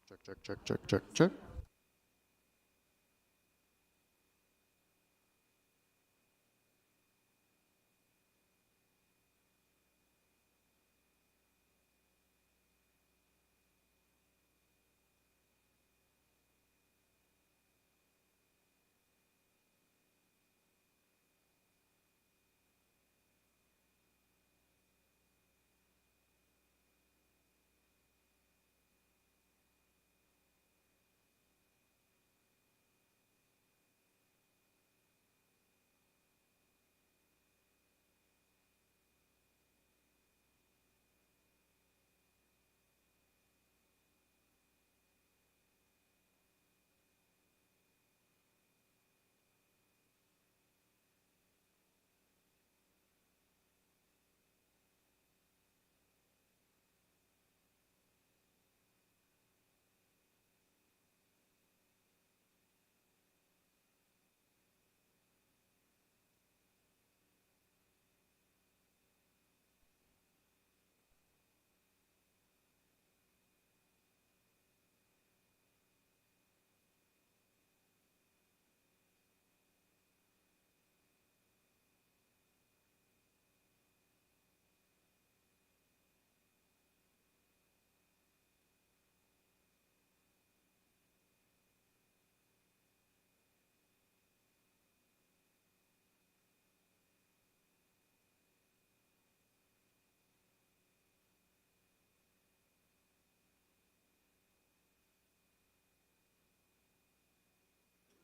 Check.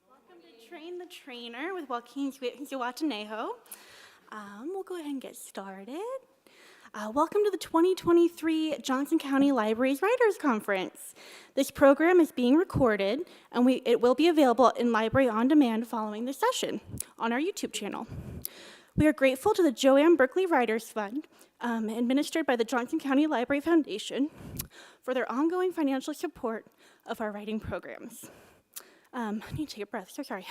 Welcome to Train the Trainer with Joaquín Zihuatanejo. We'll go ahead and get started. Welcome to the 2023 Johnson County Libraries Writers Conference. This program is being recorded, and it will be available in Library On Demand following the session on our YouTube channel. We are grateful to the Joanne Berkeley Writers Fund, administered by the Johnson County Library Foundation, for their ongoing financial support of our writing programs. I need to take a breath, so sorry.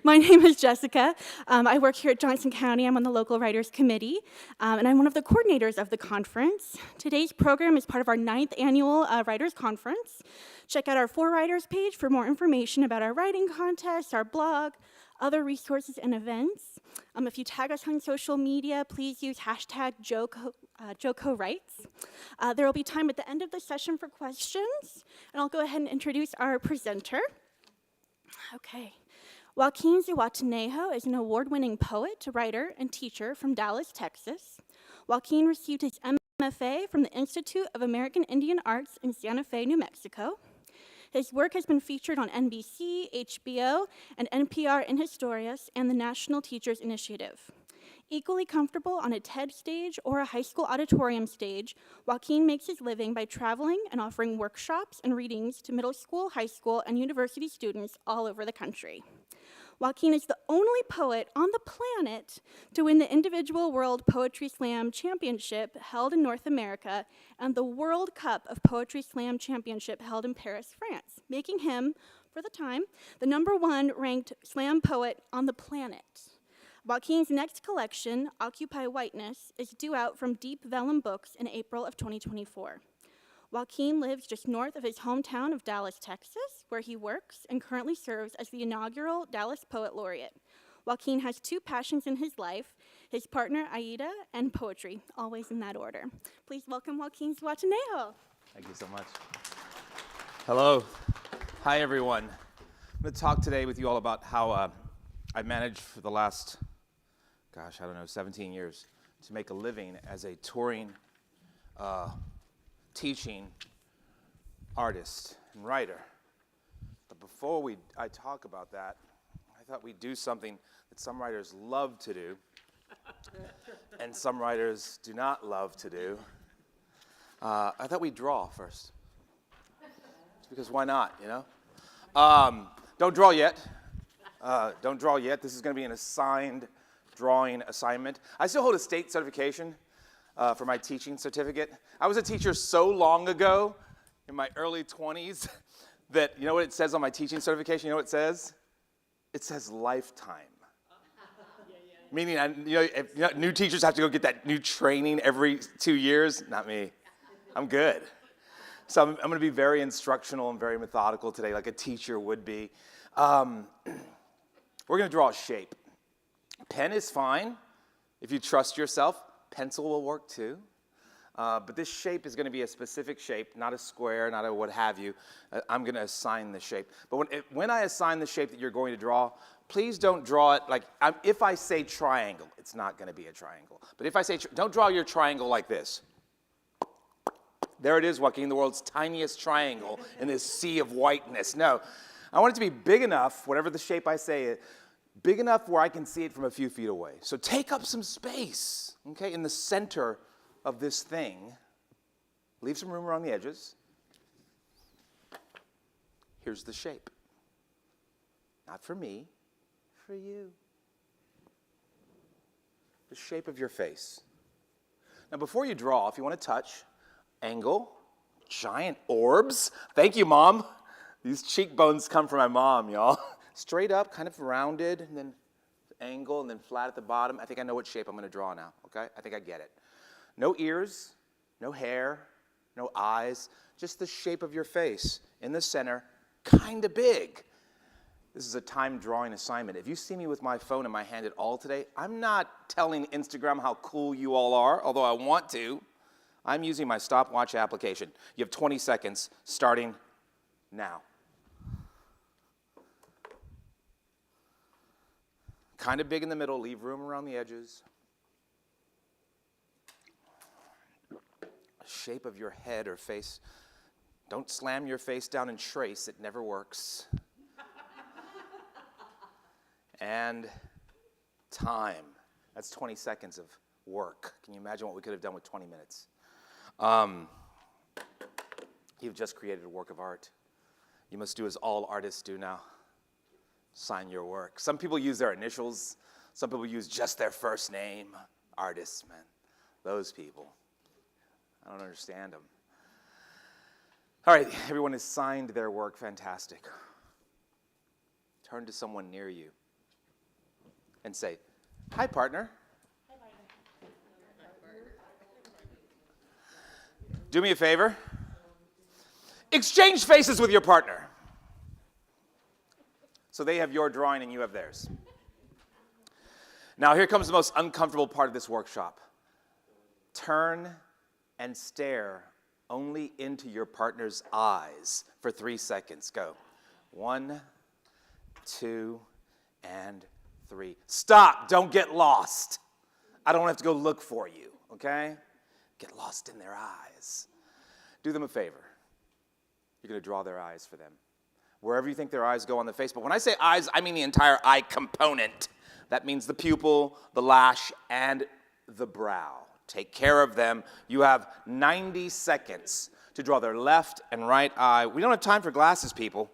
My name is Jessica. I work here at Johnson County. I'm on the local writers committee, and I'm one of the coordinators of the conference. Today's program is part of our 9th annual writers conference. Check out our For Writers page for more information about our writing contests, our blog, other resources and events. If you tag us on social media, please use hashtag JocoWrites. There will be time at the end of the session for questions, and I'll go ahead and introduce our presenter. Okay. Joaquín Zihuatanejo is an award-winning poet, writer, and teacher from Dallas, Texas. Joaquín received his MFA from the Institute of American Indian Arts in Santa Fe, New Mexico. His work has been featured on NBC, HBO, and NPR in Historias and the National Teachers Initiative. Equally comfortable on a TED stage or a high school auditorium stage, Joaquín makes his living by traveling and offering workshops and readings to middle school, high school, and university students all over the country. Joaquín is the only poet on the planet to win the Individual World Poetry Slam Championship held in North America and the World Cup of Poetry Slam Championship held in Paris, France, making him, for the time, the #1 ranked slam poet on the planet. Joaquín's next collection, Occupy Whiteness, is due out from Deep Vellum Books in April of 2024. Joaquín lives just north of his hometown of Dallas, Texas, where he works and currently serves as the inaugural Dallas Poet Laureate. Joaquín has 2 passions in his life, his partner, Aida, and poetry, always in that order. Please welcome Joaquín Zihuatanejo. Thank you so much. Hello. Hi, everyone. I'm going to talk today with you all about how I managed for the last 17 years to make a living as a touring, teaching artist and writer. But before I talk about that, I thought we'd do something that some writers love to do and some writers do not love to do. I thought we'd draw first. Because why not, you know? Don't draw yet. Don't draw yet. This is going to be an assigned drawing assignment. I still hold a state certification for my teaching certificate. I was a teacher so long ago, in my early 20s, that you know what it says on my teaching certification? You know what it says? It says lifetime. Meaning, new teachers have to go get that new training every 2 years. Not me. I'm good. So I'm going to be very instructional and very methodical today, like a teacher would be. We're going to draw a shape. Pen is fine. If you trust yourself, pencil will work too. But this shape is going to be a specific shape, not a square, not a what have you. I'm going to assign the shape. But when I assign the shape that you're going to draw, please don't draw it like, if I say triangle, it's not going to be a triangle. But if I say, don't draw your triangle like this. There it is, Joaquin, the world's tiniest triangle in this sea of whiteness. No, I want it to be big enough, whatever the shape I say, big enough where I can see it from a few feet away. So take up some space, okay, in the center of this thing. Leave some room around the edges. Here's the shape. Not for me, for you. The shape of your face. Now, before you draw, if you want to touch, angle, giant orbs. Thank you, Mom. These cheekbones come from my mom, y'all. Straight up, kind of rounded, and then angle, and then flat at the bottom. I think I know what shape I'm going to draw now, okay? I think I get it. No ears, no hair, no eyes, just the shape of your face in the center, kind of big. This is a time drawing assignment. If you see me with my phone in my hand at all today, I'm not telling Instagram how cool you all are, although I want to. I'm using my stopwatch application. You have 20 seconds starting now. Kind of big in the middle, leave room around the edges. Shape of your head or face. Don't slam your face down and trace, it never works. And time. That's 20 seconds of work. Can you imagine what we could have done with 20 minutes? You've just created a work of art. You must do as all artists do now. Sign your work. Some people use their initials. Some people use just their first name. Artists, man. Those people. I don't understand them. All right, everyone has signed their work. Fantastic. Turn to someone near you and say, "Hi, partner." Do me a favor. Exchange faces with your partner. So they have your drawing and you have theirs. Now here comes the most uncomfortable part of this workshop. Turn and stare only into your partner's eyes for 3 seconds. Go. 1, 2, and 3. Stop. Don't get lost. I don't have to go look for you, okay? Get lost in their eyes. Do them a favor. You're going to draw their eyes for them. Wherever you think their eyes go on the face. But when I say eyes, I mean the entire eye component. That means the pupil, the lash, and the brow. Take care of them. You have 90 seconds to draw their left and right eye. We don't have time for glasses, people.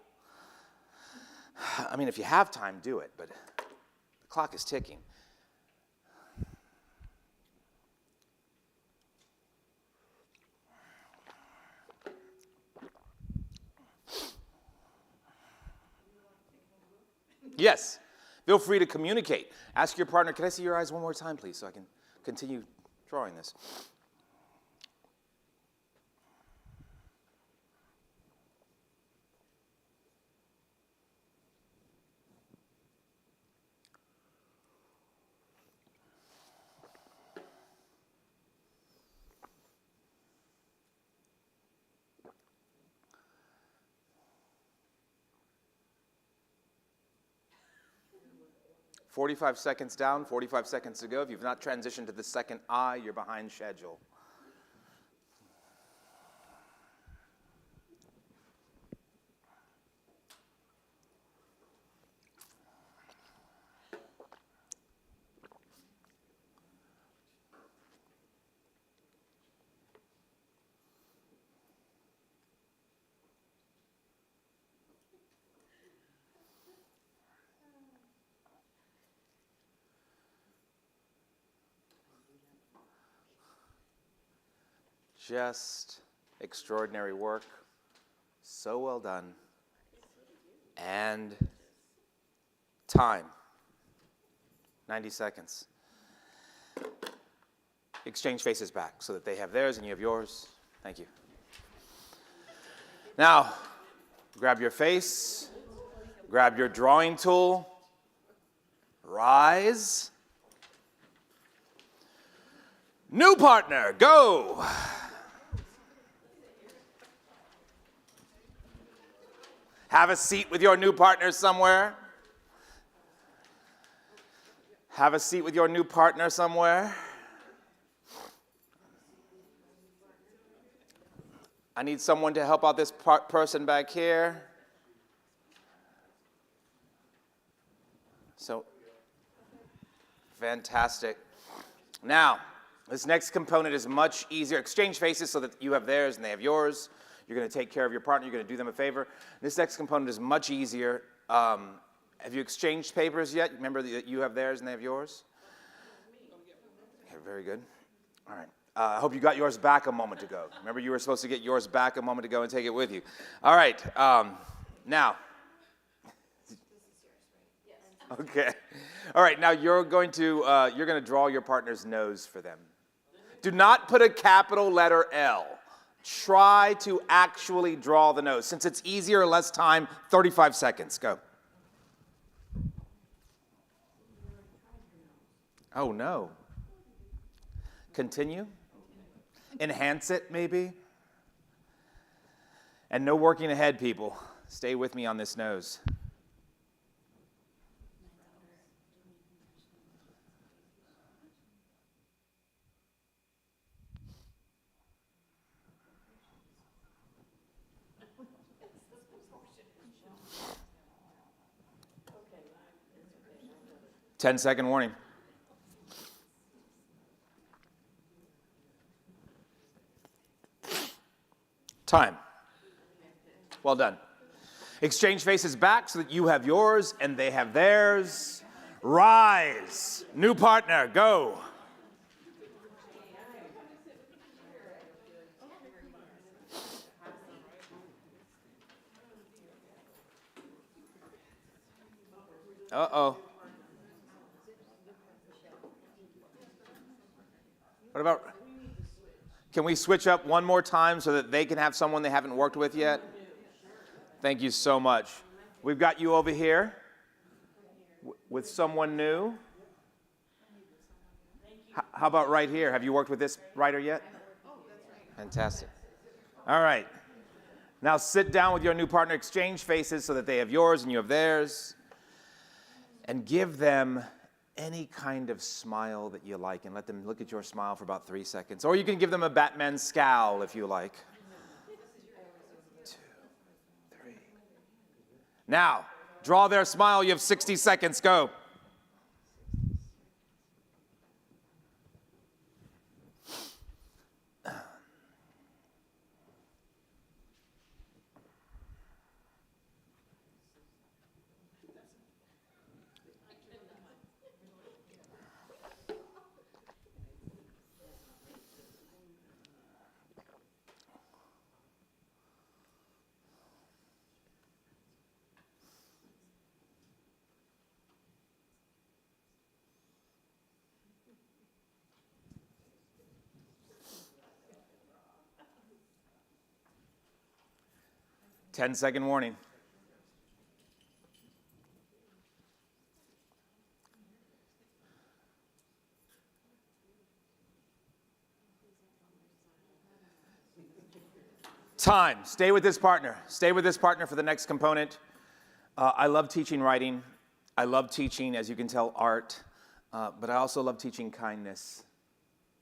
I mean, if you have time, do it, but the clock is ticking. Yes, feel free to communicate. Ask your partner, can I see your eyes one more time, please, so I can continue drawing this. "45 seconds down, 45 seconds to go. If you've not transitioned to the second eye, you're behind schedule. Just extraordinary work. So well done. And time. 90 seconds. Exchange faces back so that they have theirs and you have yours. Thank you. Now, grab your face, grab your drawing tool, rise. New partner, go. Have a seat with your new partner somewhere. Have a seat with your new partner somewhere. I need someone to help out this person back here. So, fantastic. Now, this next component is much easier. Exchange faces so that you have theirs and they have yours. You're going to take care of your partner. You're going to do them a favor. This next component is much easier. Have you exchanged papers yet? Remember that you have theirs and they have yours? Okay, very good. All right. I hope you got yours back a moment ago. Remember, you were supposed to get yours back a moment ago and take it with you. All right. Now. Okay. All right. Now you're going to draw your partner's nose for them. Do not put a capital letter L. Try to actually draw the nose. Since it's easier, less time, 35 seconds. Go. Oh, no. Continue. Enhance it, maybe. And no working ahead, people. Stay with me on this nose. Ten-second warning. Time. Well done. Exchange faces back so that you have yours and they have theirs. Rise. New partner, go. Uh-oh. What about, can we switch up one more time so that they can have someone they haven't worked with yet? Thank you so much. We've got you over here with someone new. How about right here? Have you worked with this writer yet? Fantastic. All right. Now sit down with your new partner, exchange faces so that they have yours and you have theirs. And give them any kind of smile that you like and let them look at your smile for about 3 seconds. Or you can give them a Batman scowl if you like. 2, 3. Now, draw their smile. You have 60 seconds. Go. Ten-second warning. Time. Stay with this partner. Stay with this partner for the next component. I love teaching writing. I love teaching, as you can tell, art. But I also love teaching kindness.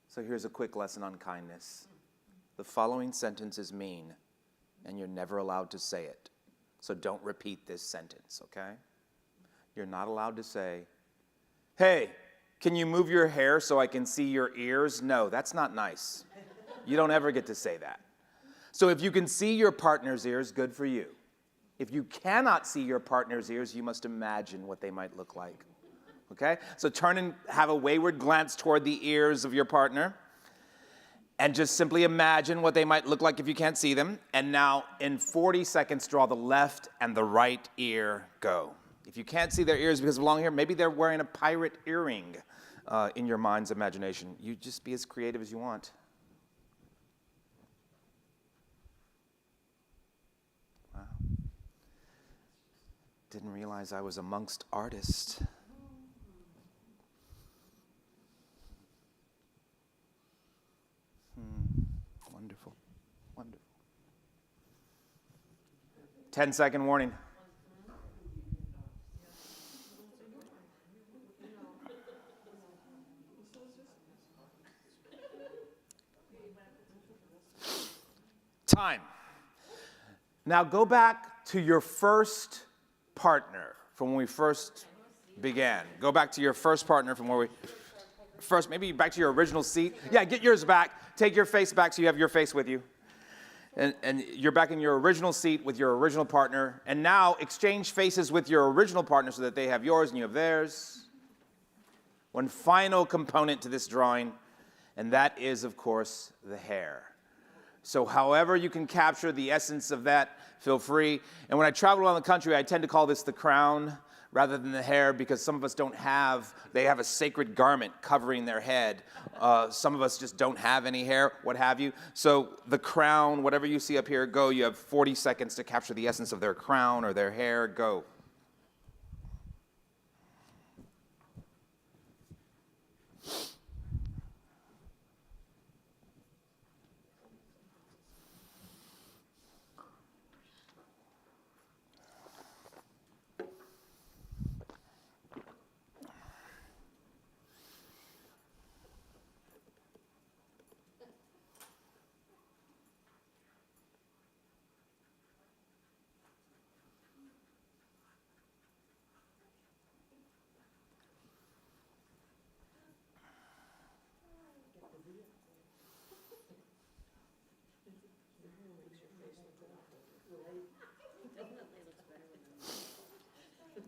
So here's a quick lesson on kindness. The following sentence is mean, and you're never allowed to say it. So don't repeat this sentence, okay? You're not allowed to say, hey, can you move your hair so I can see your ears? No, that's not nice. You don't ever get to say that. So if you can see your partner's ears, good for you. If you cannot see your partner's ears, you must imagine what they might look like, okay? So turn and have a wayward glance toward the ears of your partner. And just simply imagine what they might look like if you can't see them. And now, in 40 seconds, draw the left and the right ear. Go. If you can't see their ears because of long hair, maybe they're wearing a pirate earring in your mind's imagination. You just be as creative as you want. Didn't realize I was amongst artists. Wonderful, wonderful. 10-second warning. Time. Now go back to your first partner from when we first began. Go back to your first partner from where we first, maybe back to your original seat. Yeah, get yours back. Take your face back so you have your face with you. And you're back in your original seat with your original partner. And now exchange faces with your original partner so that they have yours and you have theirs. One final component to this drawing, and that is, of course, the hair. So however you can capture the essence of that, feel free. And when I travel around the country, I tend to call this the crown rather than the hair because some of us they have a sacred garment covering their head. Some of us just don't have any hair, what have you. So the crown, whatever you see up here, go. You have 40 seconds to capture the essence of their crown or their hair, go.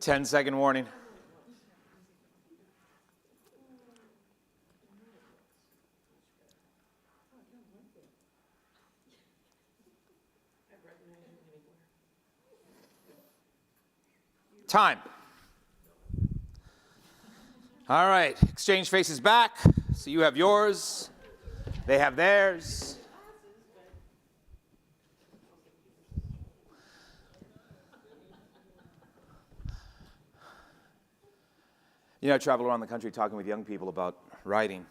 Ten-second warning. Time. All right, exchange faces back. So you have yours, they have theirs. You know, I travel around the country talking with young people about writing.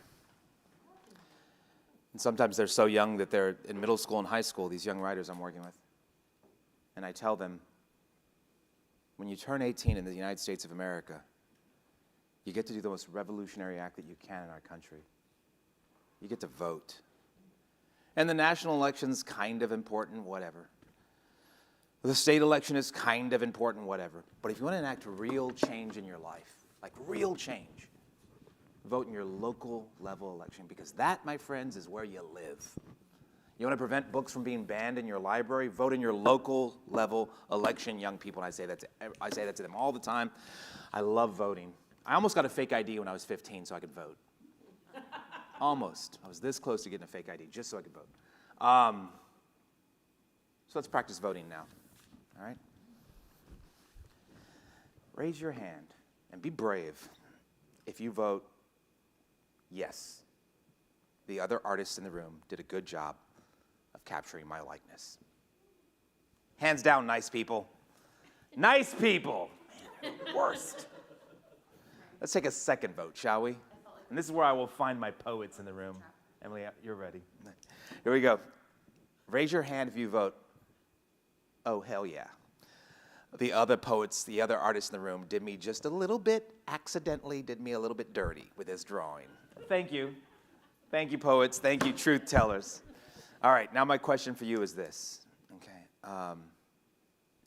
And sometimes they're so young that they're in middle school and high school, these young writers I'm working with. And I tell them, when you turn 18 in the United States of America, you get to do the most revolutionary act that you can in our country. You get to vote. And the national election's kind of important, whatever. The state election is kind of important, whatever. But if you want to enact real change in your life, like real change, vote in your local level election, because that, my friends, is where you live. You want to prevent books from being banned in your library? Vote in your local level election, young people. And I say that to them all the time. I love voting. I almost got a fake ID when I was 15 so I could vote. Almost. I was this close to getting a fake ID just so I could vote. So let's practice voting now. All right? Raise your hand and be brave if you vote yes. The other artists in the room did a good job of capturing my likeness. Hands down, nice people. Nice people. Man, they're the worst. Let's take a second vote, shall we? And this is where I will find my poets in the room. Emily, you're ready. Here we go. Raise your hand if you vote. Oh, hell yeah. The other poets, the other artists in the room did me just a little bit, accidentally did me a little bit dirty with this drawing. Thank you. Thank you, poets. Thank you, truth tellers. All right, now my question for you is this. Okay. How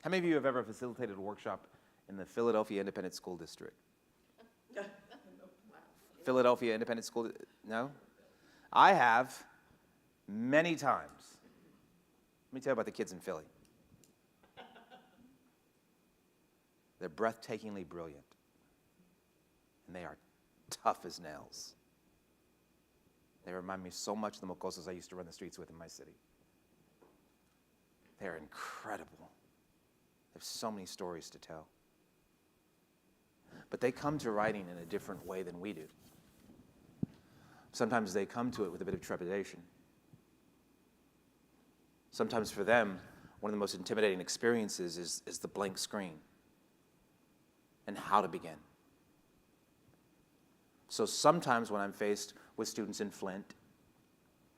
many of you have ever facilitated a workshop in the Philadelphia Independent School District? Philadelphia Independent School, no? I have many times. Let me tell you about the kids in Philly. They're breathtakingly brilliant. And they are tough as nails. They remind me so much of the mocosos I used to run the streets with in my city. They're incredible. They have so many stories to tell. But they come to writing in a different way than we do. Sometimes they come to it with a bit of trepidation. Sometimes for them, one of the most intimidating experiences is the blank screen. and how to begin. So sometimes when I'm faced with students in Flint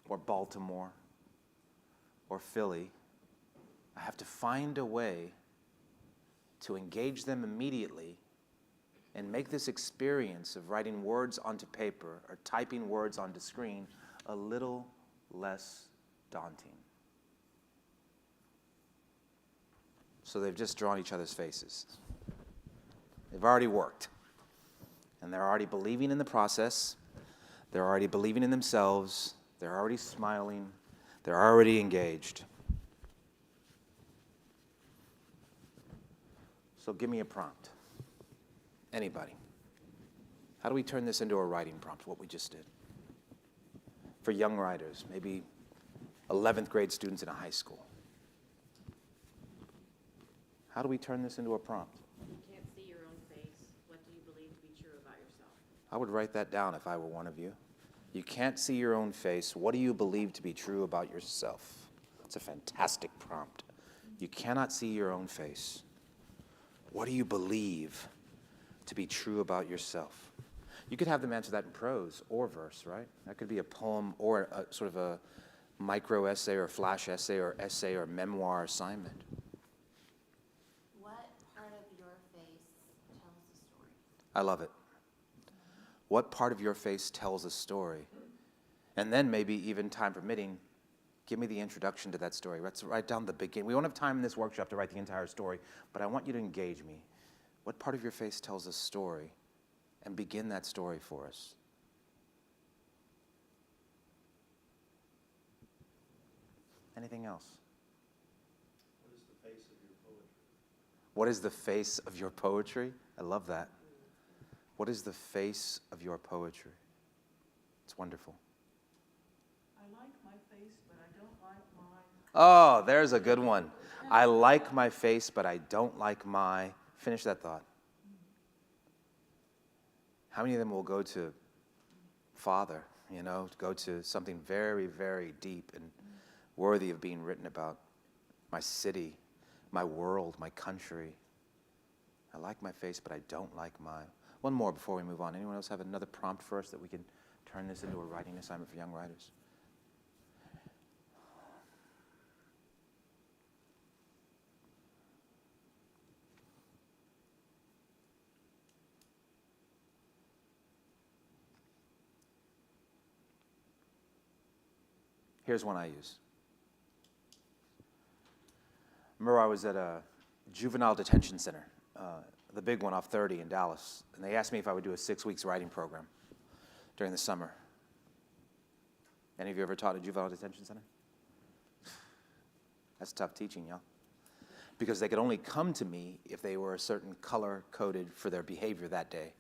or Baltimore or Philly, I have to find a way to engage them immediately and make this experience of writing words onto paper or typing words onto screen a little less daunting. So they've just drawn each other's faces. They've already worked. And they're already believing in the process. They're already believing in themselves. They're already smiling. They're already engaged. So give me a prompt. Anybody. How do we turn this into a writing prompt, what we just did? For young writers, maybe 11th grade students in a high school. How do we turn this into a prompt? You can't see your own face. What do you believe to be true about yourself? I would write that down if I were one of you. You can't see your own face. What do you believe to be true about yourself? It's a fantastic prompt. You cannot see your own face. What do you believe to be true about yourself? You could have them answer that in prose or verse, right? That could be a poem or a sort of a micro essay or flash essay or memoir assignment. What part of your face tells a story? I love it. What part of your face tells a story? And then maybe even time permitting, give me the introduction to that story. Let's write down the beginning. We won't have time in this workshop to write the entire story, but I want you to engage me. What part of your face tells a story? And begin that story for us. Anything else? What is the face of your poetry? What is the face of your poetry? I love that. What is the face of your poetry? It's wonderful. I like my face, but I don't like my... Oh, there's a good one. I like my face, but I don't like my... Finish that thought. How many of them will go to Father, go to something very, very deep and worthy of being written about? My city, my world, my country. I like my face, but I don't like my... One more before we move on. Anyone else have another prompt for us that we can turn this into a writing assignment for young writers? Here's one I use. Remember I was at a juvenile detention center, the big one off 30 in Dallas, and they asked me if I would do a 6 weeks writing program during the summer. Any of you ever taught a juvenile detention center? That's tough teaching, y'all. Because they could only come to me if they were a certain color coded for their behavior that day.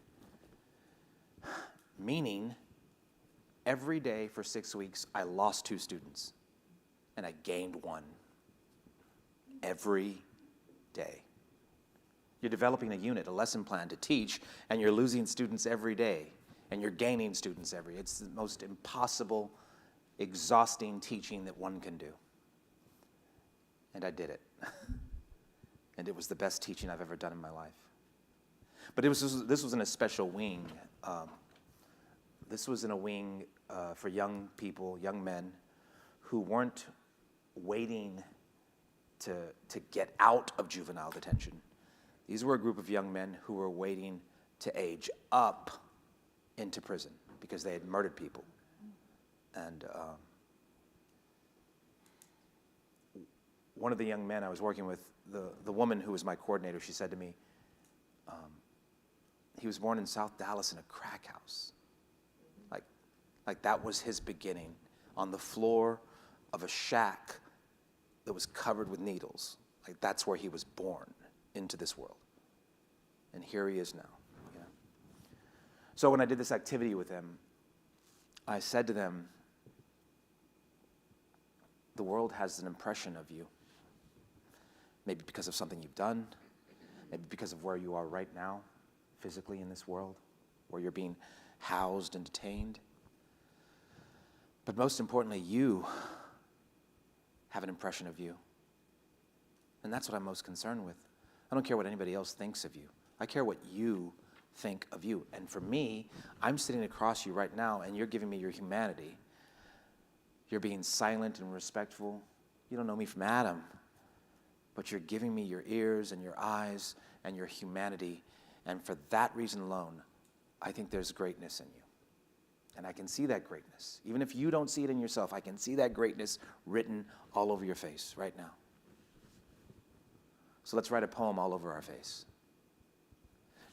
Meaning, every day for 6 weeks, I lost 2 students, and I gained 1. Every day. You're developing a unit, a lesson plan to teach, and you're losing students every day, and you're gaining students every day. It's the most impossible, exhausting teaching that one can do. And I did it. And it was the best teaching I've ever done in my life. But this was in a special wing. This was in a wing for young people, young men, who weren't waiting to get out of juvenile detention. These were a group of young men who were waiting to age up into prison because they had murdered people. And one of the young men I was working with, the woman who was my coordinator, she said to me, he was born in South Dallas in a crack house. Like that was his beginning, on the floor of a shack that was covered with needles. Like that's where he was born into this world. And here he is now. So when I did this activity with them, I said to them, the world has an impression of you. Maybe because of something you've done, maybe because of where you are right now, physically in this world, where you're being housed and detained. But most importantly, you have an impression of you. And that's what I'm most concerned with. I don't care what anybody else thinks of you. I care what you think of you. And for me, I'm sitting across you right now, and you're giving me your humanity. You're being silent and respectful. You don't know me from Adam, but you're giving me your ears and your eyes and your humanity. And for that reason alone, I think there's greatness in you. And I can see that greatness. Even if you don't see it in yourself, I can see that greatness written all over your face right now. So let's write a poem all over our face.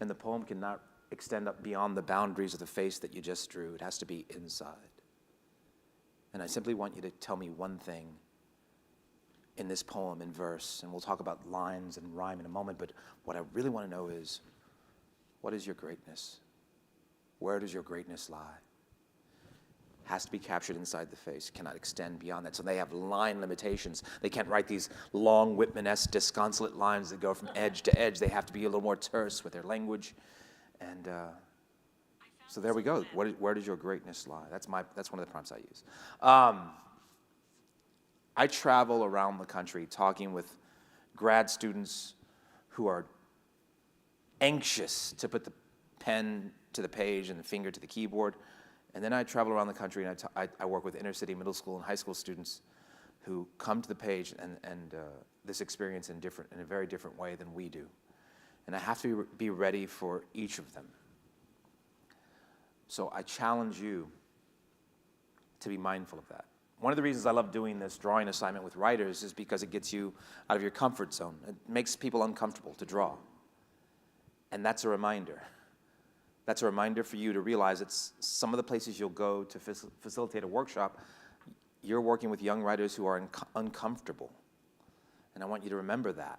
And the poem cannot extend up beyond the boundaries of the face that you just drew. It has to be inside. And I simply want you to tell me one thing in this poem, in verse, and we'll talk about lines and rhyme in a moment, but what I really want to know is, what is your greatness? Where does your greatness lie? Has to be captured inside the face, cannot extend beyond that. So they have line limitations. They can't write these long Whitman-esque disconsolate lines that go from edge to edge. They have to be a little more terse with their language. And so there we go. Where does your greatness lie? That's one of the prompts I use. I travel around the country talking with grad students who are anxious to put the pen to the page and the finger to the keyboard. And then I travel around the country and I work with inner city middle school and high school students who come to the page and this experience in a very different way than we do. And I have to be ready for each of them. So I challenge you to be mindful of that. One of the reasons I love doing this drawing assignment with writers is because it gets you out of your comfort zone. It makes people uncomfortable to draw. And that's a reminder. That's a reminder for you to realize that some of the places you'll go to facilitate a workshop, you're working with young writers who are uncomfortable. And I want you to remember that.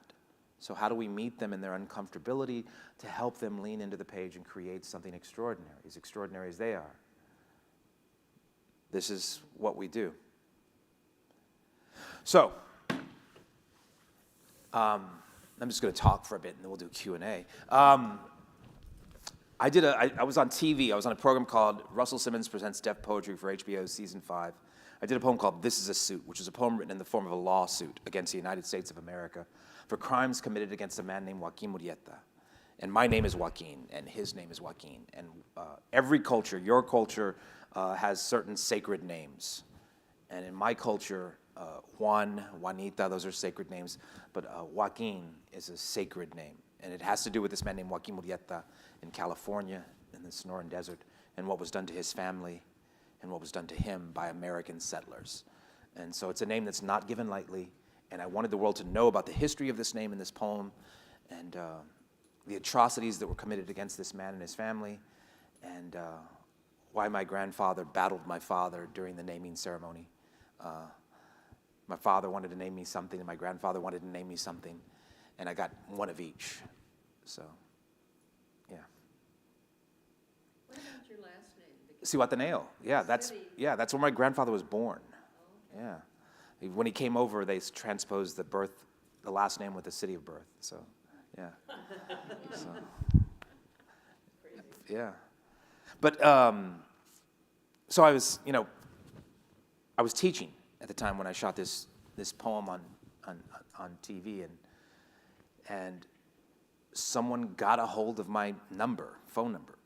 So how do we meet them in their uncomfortability to help them lean into the page and create something extraordinary as they are? This is what we do. So, I'm just going to talk for a bit and then we'll do Q&A. I was on TV. I was on a program called Russell Simmons Presents Deaf Poetry for HBO's Season 5. I did a poem called This Is a Suit, which is a poem written in the form of a lawsuit against the United States of America for crimes committed against a man named Joaquín Zihuatanejo. And my name is Joaquin, and his name is Joaquin. And every culture, your culture, has certain sacred names. And in my culture, Juan, Juanita, those are sacred names. But Joaquin is a sacred name. And it has to do with this man named Joaquín Zihuatanejo in California, in the Sonoran Desert, and what was done to his family and what was done to him by American settlers. And so it's a name that's not given lightly, and I wanted the world to know about the history of this name in this poem and the atrocities that were committed against this man and his family, and why my grandfather battled my father during the naming ceremony. My father wanted to name me something, and my grandfather wanted to name me something, and I got one of each. So, yeah. What about your last name? Zihuatanejo. Yeah, that's where my grandfather was born. Oh, okay. Yeah. When he came over, they transposed the last name with the city of birth. So, yeah. So, yeah. But so I was teaching at the time when I shot this poem on TV, and someone got a hold of my phone number,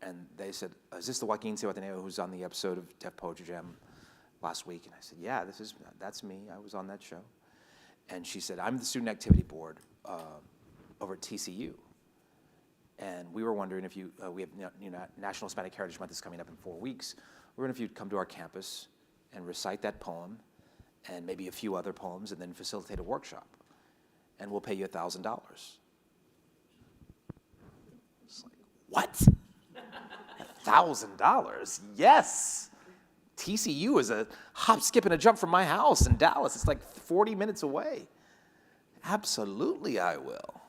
and they said, "Is this the Joaquín Zihuatanejo who's on the episode of Deaf Poetry Jam last week?" And I said, "Yeah, that's me. I was on that show." And she said, "I'm the student activity board over at TCU, and we were wondering if we have National Hispanic Heritage Month is coming up in 4 weeks. We're wondering if you'd come to our campus and recite that poem, and maybe a few other poems, and then facilitate a workshop, and we'll pay you $1,000." It's like, what? $1,000? Yes. TCU is a hop, skip, and a jump from my house in Dallas. It's like 40 minutes away. Absolutely, I will.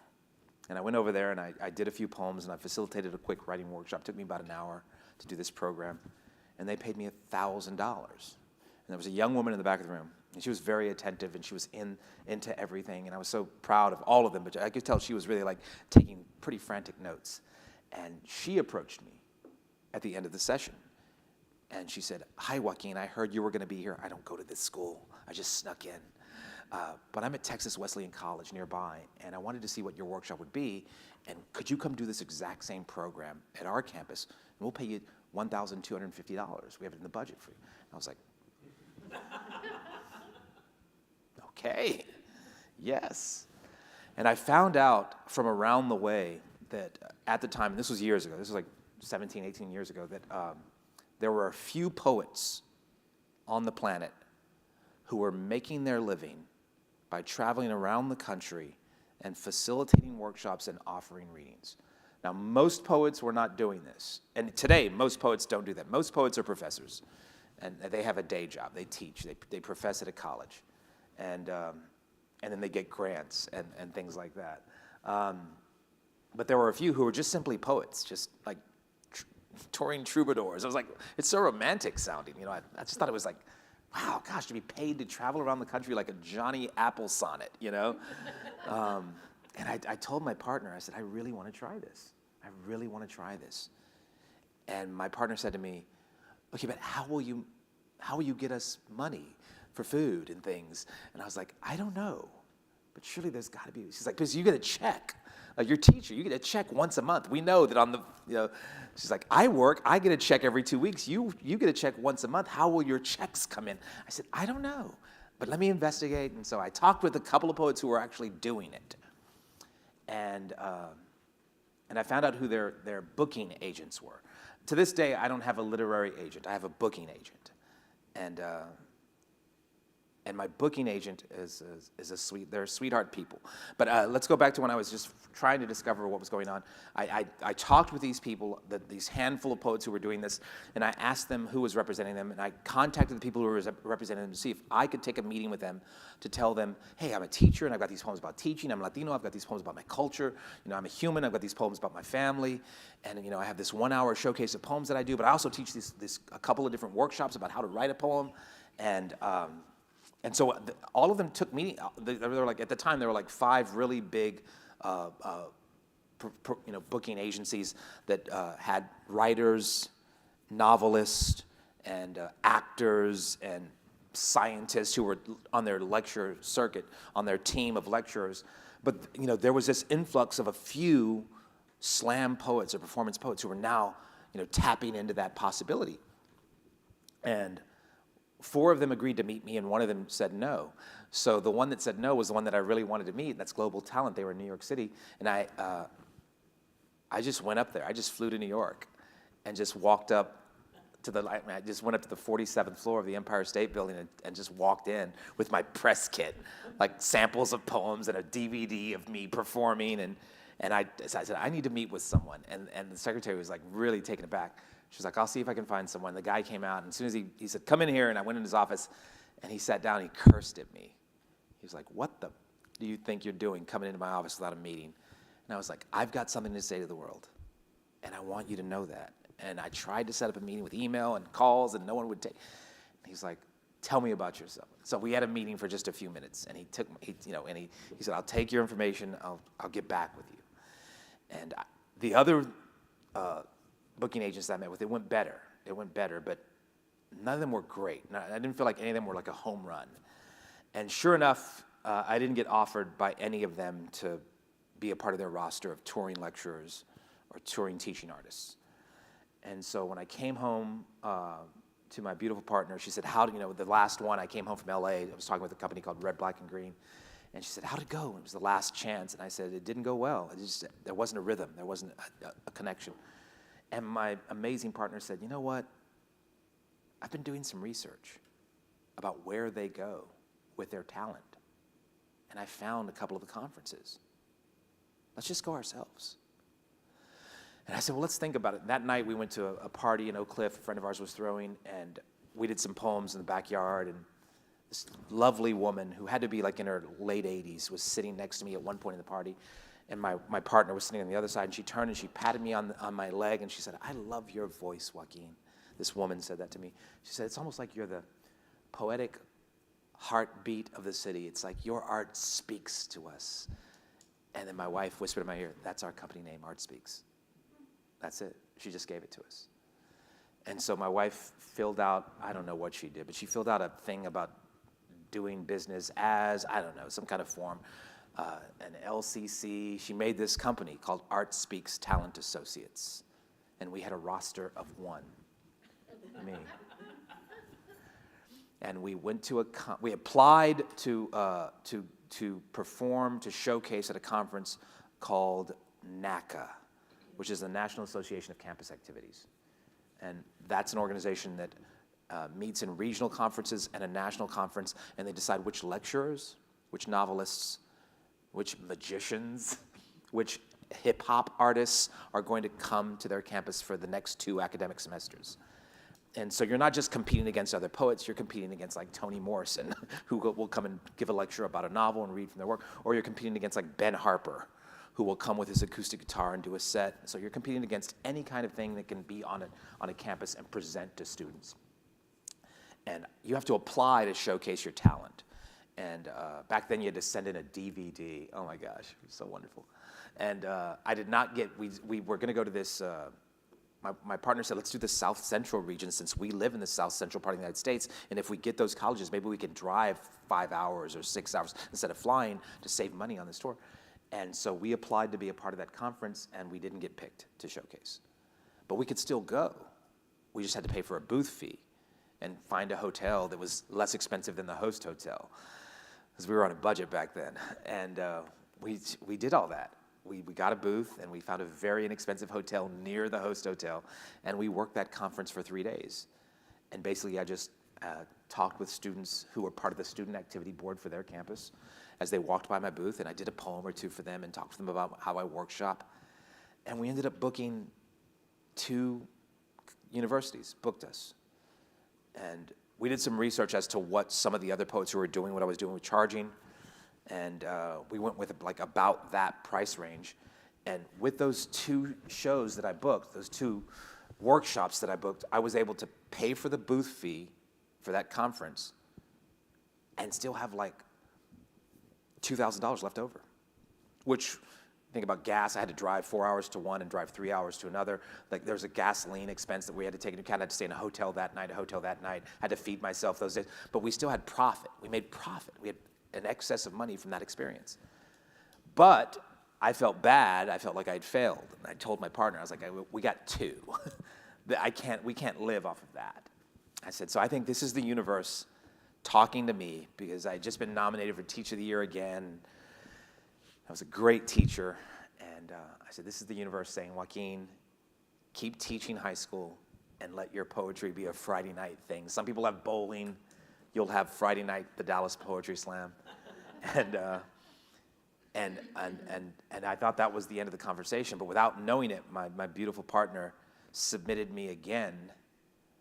And I went over there and I did a few poems and I facilitated a quick writing workshop. It took me about an hour to do this program. And they paid me $1,000. And there was a young woman in the back of the room. And she was very attentive and she was into everything. And I was so proud of all of them. But I could tell she was really like taking pretty frantic notes. And she approached me at the end of the session. And she said, "Hi, Joaquin, I heard you were going to be here. I don't go to this school. I just snuck in. But I'm at Texas Wesleyan College nearby, and I wanted to see what your workshop would be. and could you come do this exact same program at our campus, and we'll pay you $1,250. We have it in the budget for you. And I was like, okay, yes. And I found out from around the way that at the time, and this was years ago, this was like 17, 18 years ago, that there were a few poets on the planet who were making their living by traveling around the country and facilitating workshops and offering readings. Now, most poets were not doing this. And today, most poets don't do that. Most poets are professors, and they have a day job. They teach. They profess at a college. And then they get grants and things like that. But there were a few who were just simply poets, just like touring troubadours. I was like, it's so romantic sounding. You know, I just thought it was like, wow, gosh, to be paid to travel around the country like a Johnny Apple sonnet, you know? And I told my partner, I said, I really want to try this. I really want to try this. And my partner said to me, okay, but how will you get us money for food and things? And I was like, I don't know, but surely there's got to be. She's like, because you get a check. Like your teacher, you get a check once a month. We know that on the, you know, she's like, I get a check every 2 weeks. You get a check once a month. How will your checks come in? I said, I don't know, but let me investigate. And so I talked with a couple of poets who were actually doing it. And I found out who their booking agents were. To this day, I don't have a literary agent. I have a booking agent. And my booking agent is they're sweetheart people. But let's go back to when I was just trying to discover what was going on. I talked with these people, these handful of poets who were doing this, and I asked them who was representing them, and I contacted the people who were representing them to see if I could take a meeting with them to tell them, hey, I'm a teacher, and I've got these poems about teaching. I'm Latino, I've got these poems about my culture. You know, I'm a human, I've got these poems about my family. And, you know, I have this 1 hour showcase of poems that I do, but I also teach a couple of different workshops about how to write a poem. And so all of them took meeting. They were like, at the time, there were like 5 really big, booking agencies that had writers, novelists, and actors and scientists who were on their lecture circuit, on their team of lecturers. But you know, there was this influx of a few slam poets or performance poets who were now, you know, tapping into that possibility. And 4 of them agreed to meet me, and 1 of them said no. So the one that said no was the one that I really wanted to meet, and that's Global Talent. They were in New York City, and I just went up there. I just flew to New York and just walked up to I just went up to the 47th floor of the Empire State Building and just walked in with my press kit, like samples of poems and a DVD of me performing, and I said, I need to meet with someone, and the secretary was like really taken aback. She was like, I'll see if I can find someone. The guy came out, and as soon as he said, come in here, and I went in his office, and he sat down, and he cursed at me. He was like, what the do you think you're doing coming into my office without a meeting? And I was like, I've got something to say to the world, and I want you to know that. And I tried to set up a meeting with email and calls, and no one would take. And he's like, tell me about yourself. So we had a meeting for just a few minutes, and he said, I'll take your information, I'll get back with you. And the other booking agents that I met with, it went better, but none of them were great. I didn't feel like any of them were like a home run. And sure enough, I didn't get offered by any of them to be a part of their roster of touring lecturers or touring teaching artists. And so when I came home to my beautiful partner, she said, the last one, I came home from LA, I was talking with a company called Red, Black, and Green, and she said, how'd it go? It was the last chance. And I said, it didn't go well. There wasn't a rhythm, there wasn't a connection. And my amazing partner said, you know what? I've been doing some research about where they go with their talent. And I found a couple of the conferences. Let's just go ourselves. And I said, well, let's think about it. That night we went to a party in Oak Cliff, a friend of ours was throwing, and we did some poems in the backyard, and this lovely woman who had to be like in her late 80s was sitting next to me at one point in the party. And my partner was sitting on the other side, and she turned and she patted me on my leg, and she said, I love your voice, Joaquin. This woman said that to me. She said, it's almost like you're the poetic heartbeat of the city. It's like your art speaks to us. And then my wife whispered in my ear, that's our company name, Art Speaks. That's it. She just gave it to us. And so my wife filled out, I don't know what she did, but she filled out a thing about doing business as, I don't know, some kind of form. an LCC. She made this company called Art Speaks Talent Associates. And we had a roster of one, me. And we went to we applied to perform, to showcase at a conference called NACA, which is the National Association of Campus Activities. And that's an organization that meets in regional conferences and a national conference, and they decide which lecturers, which novelists, which magicians, which hip-hop artists are going to come to their campus for the next 2 academic semesters. And so you're not just competing against other poets, you're competing against like Toni Morrison, who will come and give a lecture about a novel and read from their work, or you're competing against like Ben Harper, who will come with his acoustic guitar and do a set. So you're competing against any kind of thing that can be on a campus and present to students. And you have to apply to showcase your talent. And back then you had to send in a DVD. Oh my gosh, it was so wonderful. And I did not get, we were gonna go to this, my partner said, let's do the South Central region since we live in the South Central part of the United States. And if we get those colleges, maybe we can drive 5 hours or 6 hours instead of flying to save money on this tour. And so we applied to be a part of that conference, and we didn't get picked to showcase. But we could still go. We just had to pay for a booth fee and find a hotel that was less expensive than the host hotel, because we were on a budget back then. And we did all that. We got a booth, and we found a very inexpensive hotel near the host hotel, and we worked that conference for 3 days. And basically, I just talked with students who were part of the student activity board for their campus as they walked by my booth, and I did a poem or 2 for them and talked to them about how I workshop. And we ended up booking 2 universities, booked us. And we did some research as to what some of the other poets who were doing what I was doing were charging. And we went with like about that price range. And with those 2 shows that I booked, those 2 workshops that I booked, I was able to pay for the booth fee for that conference and still have like $2,000 left over, which, think about gas, I had to drive 4 hours to one and drive 3 hours to another. Like there's a gasoline expense that we had to take into account. I had to stay in a hotel that night, had to feed myself those days, but we still had profit. We made profit. We had an excess of money from that experience. But I felt bad. I felt like I'd failed. And I told my partner, I was like, we got 2. We can't live off of that. I said, so I think this is the universe talking to me, because I had just been nominated for Teacher of the Year again. I was a great teacher. And I said, this is the universe saying, Joaquin, keep teaching high school and let your poetry be a Friday night thing. Some people have bowling. You'll have Friday night, the Dallas Poetry Slam. And I thought that was the end of the conversation, but without knowing it, my beautiful partner submitted me again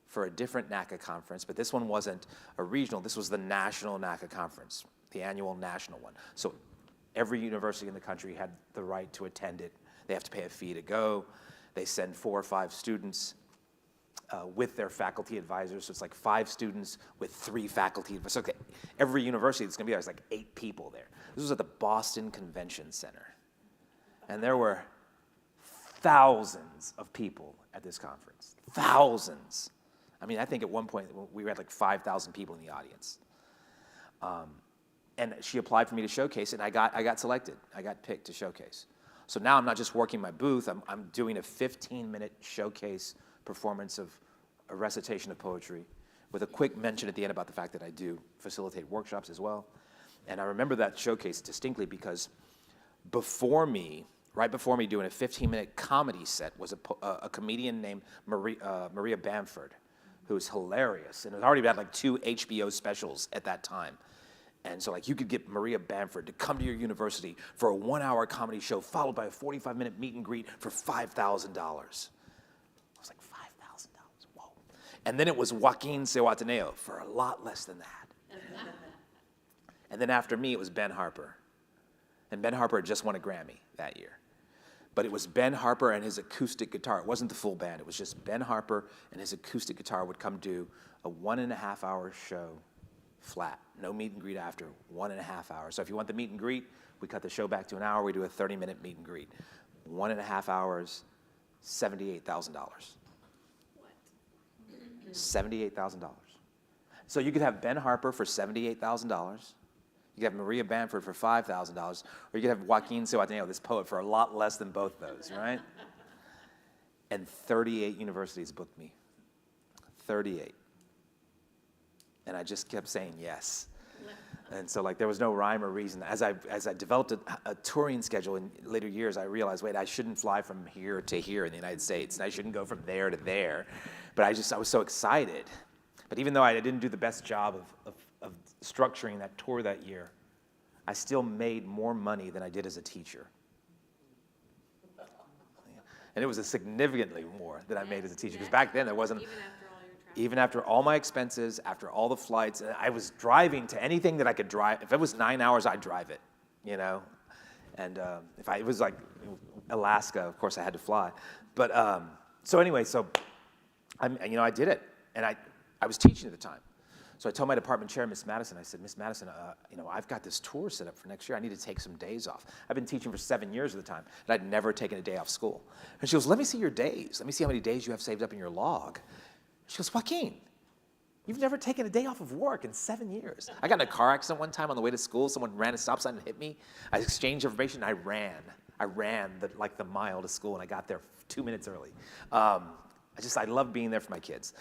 for a different NACA conference, but this one wasn't a regional, this was the national NACA conference, the annual national one. So every university in the country had the right to attend it. They have to pay a fee to go. They send 4 or 5 students with their faculty advisors. So it's like 5 students with 3 faculty advisors. So okay, every university that's gonna be there is like 8 people there. This was at the Boston Convention Center. And there were thousands of people at this conference, thousands. I mean, I think at one point we had like 5,000 people in the audience. And she applied for me to showcase, and I got selected. I got picked to showcase. So now I'm not just working my booth, I'm doing a 15-minute showcase performance of a recitation of poetry with a quick mention at the end about the fact that I do facilitate workshops as well. And I remember that showcase distinctly because right before me doing a 15-minute comedy set was a comedian named Maria Bamford, who's hilarious, and had already had like 2 HBO specials at that time. And so like you could get Maria Bamford to come to your university for a 1-hour comedy show followed by a 45-minute meet and greet for $5,000. I was like, $5,000, whoa. And then it was Joaquín Zihuatanejo for a lot less than that. And then after me, it was Ben Harper. And Ben Harper had just won a Grammy that year. But it was Ben Harper and his acoustic guitar. It wasn't the full band. It was just Ben Harper and his acoustic guitar would come do a 1.5-hour show flat. No meet and greet after, 1.5 hours. So if you want the meet and greet, we cut the show back to an hour. We do a 30-minute meet and greet. 1.5 hours, $78,000. What? $78,000. So you could have Ben Harper for $78,000. You could have Maria Bamford for $5,000, or you could have Joaquín Zihuatanejo, this poet, for a lot less than both those, right? And 38 universities booked me. 38. And I just kept saying yes. And so like there was no rhyme or reason. As I developed a touring schedule in later years, I realized, wait, I shouldn't fly from here to here in the United States, and I shouldn't go from there to there. But I was so excited. But even though I didn't do the best job of structuring that tour that year, I still made more money than I did as a teacher. And it was a significantly more than I made as a teacher, because back then there wasn't, even after all my expenses, after all the flights, I was driving to anything that I could drive. If it was 9 hours, I'd drive it, you know? And it was like Alaska, of course I had to fly. But so anyway, I did it. And I was teaching at the time. So I told my department chair, Miss Madison, I said, Miss Madison, I've got this tour set up for next year. I need to take some days off. I've been teaching for 7 years at the time, and I'd never taken a day off school. And she goes, let me see your days. Let me see how many days you have saved up in your log. She goes, Joaquin, you've never taken a day off of work in 7 years. I got in a car accident one time on the way to school. Someone ran a stop sign and hit me. I exchanged information, and I ran the mile to school, and I got there 2 minutes early. I love being there for my kids.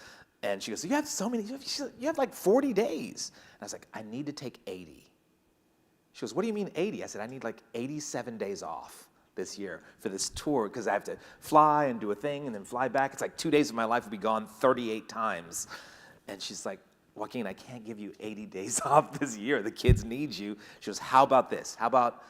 And she goes, so you have so many, you have like 40 days. And I was like, I need to take 80. She goes, what do you mean 80? I said, I need like 87 days off this year for this tour, because I have to fly and do a thing and then fly back. It's like 2 days of my life will be gone 38 times. And she's like, Joaquin, I can't give you 80 days off this year. The kids need you. She goes, how about this? How about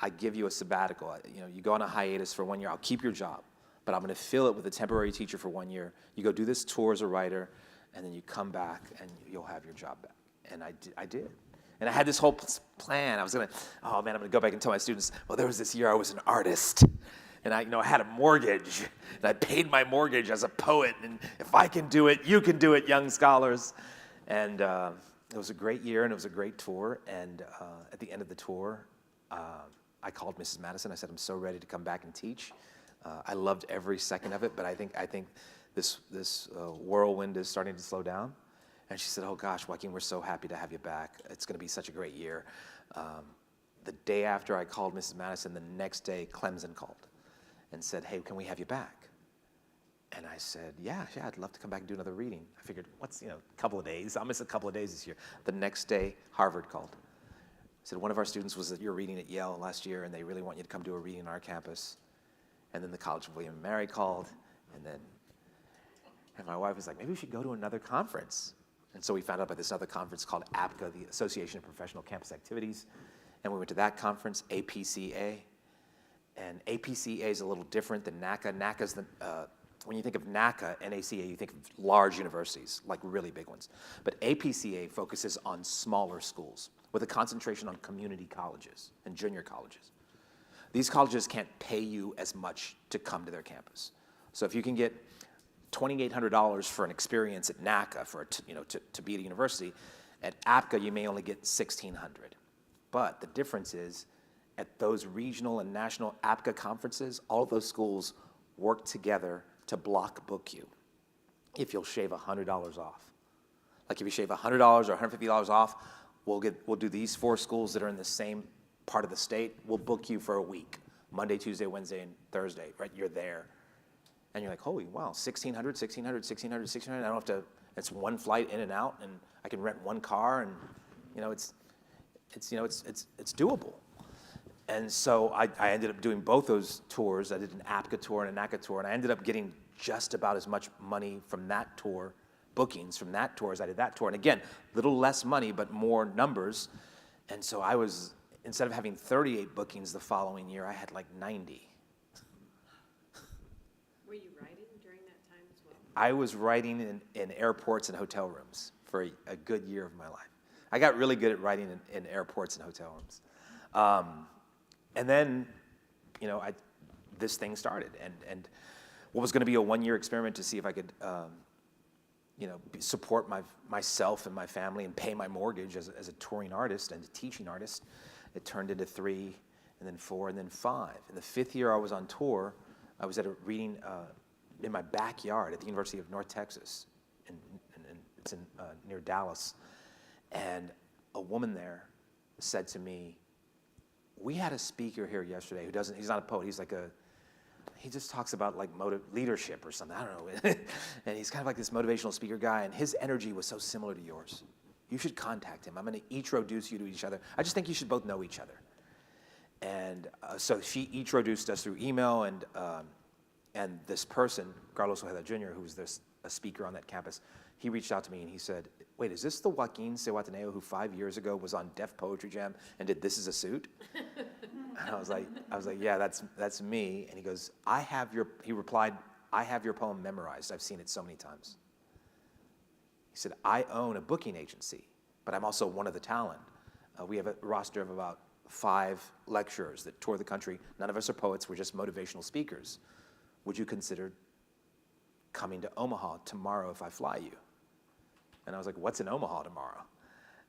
I give you a sabbatical? You go on a hiatus for 1 year. I'll keep your job, but I'm going to fill it with a temporary teacher for 1 year. You go do this tour as a writer, and then you come back and you'll have your job back. And I did. And I had this whole plan. I was going to, I'm going to go back and tell my students, well, there was this year I was an artist. And I had a mortgage. And I paid my mortgage as a poet. And if I can do it, you can do it, young scholars. And it was a great year, and it was a great tour. And at the end of the tour, I called Mrs. Madison. I said, I'm so ready to come back and teach. I loved every second of it, but I think this whirlwind is starting to slow down. And she said, oh gosh, Joaquin, we're so happy to have you back. It's going to be such a great year. The day after I called Mrs. Madison, the next day Clemson called and said, hey, can we have you back? And I said, yeah, I'd love to come back and do another reading. I figured, a couple of days. I'll miss a couple of days this year. The next day, Harvard called. Said, one of our students was at your reading at Yale last year, and they really want you to come do a reading on our campus. And then the College of William and Mary called, and my wife was like, maybe we should go to another conference. And so we found out about this other conference called APCA, the Association of Professional Campus Activities. And we went to that conference, APCA. And APCA is a little different than NACA. NACA's when you think of NACA, NACA, you think of large universities, like really big ones. But APCA focuses on smaller schools with a concentration on community colleges and junior colleges. These colleges can't pay you as much to come to their campus. So if you can get $2,800 for an experience at NACA to be at a university, at APCA you may only get $1,600. But the difference is, at those regional and national APCA conferences, all of those schools work together to block book you if you'll shave $100 off. Like if you shave $100 or $150 off, we'll do these 4 schools that are in the same part of the state. We'll book you for a week, Monday, Tuesday, Wednesday, and Thursday, right? You're there. And you're like, holy, wow, $1,600, $1,600, $1,600, $1,600. I don't have to, it's one flight in and out, and I can rent one car, and it's doable. And so I ended up doing both those tours. I did an APCA tour and a NACA tour, and I ended up getting just about as much money from that tour, bookings from that tour, as I did that tour. And again, a little less money, but more numbers. And so I was, instead of having 38 bookings the following year, I had like 90. Were you writing during that time as well? I was writing in airports and hotel rooms for a good year of my life. I got really good at writing in airports and hotel rooms. And then, this thing started. And what was going to be a 1-year experiment to see if I could, support myself and my family and pay my mortgage as a touring artist and a teaching artist, it turned into 3, and then 4, and then 5. In the 5th year I was on tour, I was at a reading in my backyard at the University of North Texas, and it's near Dallas, and a woman there said to me, we had a speaker here yesterday he's not a poet, he just talks about like leadership or something, I don't know. And he's kind of like this motivational speaker guy, and his energy was so similar to yours. You should contact him. I'm going to introduce you to each other. I just think you should both know each other. And so she introduced us through email, and this person, Carlos Ojeda Jr., who was a speaker on that campus, he reached out to me and he said, wait, is this the Joaquín Zihuatanejo who 5 years ago was on Def Poetry Jam and did This Is a Suit? And I was like, yeah, that's me. And he goes, he replied, I have your poem memorized. I've seen it so many times. He said, I own a booking agency, but I'm also one of the talent. We have a roster of about 5 lecturers that tour the country. None of us are poets, we're just motivational speakers. Would you consider coming to Omaha tomorrow if I fly you? And I was like, what's in Omaha tomorrow?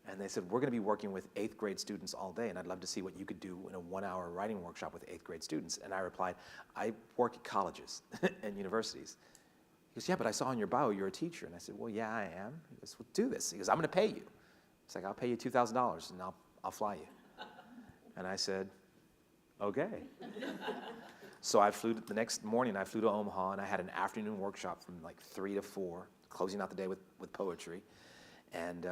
And they said, we're going to be working with 8th grade students all day, and I'd love to see what you could do in a 1-hour writing workshop with 8th grade students. And I replied, I work at colleges and universities. He goes, yeah, but I saw in your bio you're a teacher. And I said, well, yeah, I am. He goes, well, do this. He goes, I'm going to pay you. It's like, I'll pay you $2,000, and I'll fly you. And I said, okay. So the next morning I flew to Omaha, and I had an afternoon workshop from like 3 to 4, closing out the day with poetry. And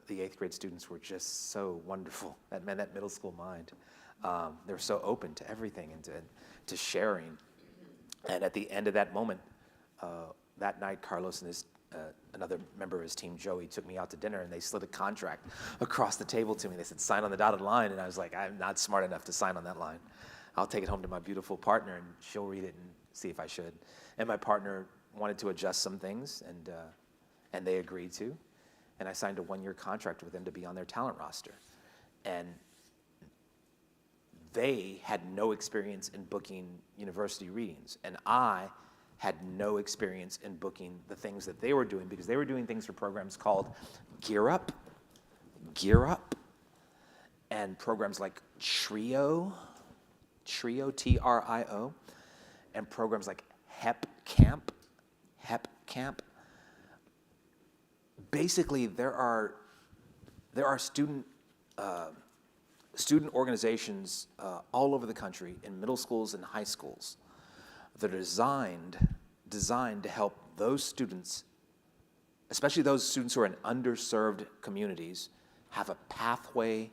the 8th grade students were just so wonderful. That middle school mind. They were so open to everything and to sharing. And at the end of that moment, that night, Carlos and another member of his team, Joey, took me out to dinner, and they slid a contract across the table to me. They said, sign on the dotted line. And I was like, I'm not smart enough to sign on that line. I'll take it home to my beautiful partner, and she'll read it and see if I should. And my partner wanted to adjust some things, and they agreed to. And I signed a 1-year contract with them to be on their talent roster. And they had no experience in booking university readings. And I had no experience in booking the things that they were doing, because they were doing things for programs called Gear Up, and programs like Trio, T-R-I-O, and programs like Hep Camp. Basically, there are student organizations all over the country in middle schools and high schools that are designed to help those students, especially those students who are in underserved communities, have a pathway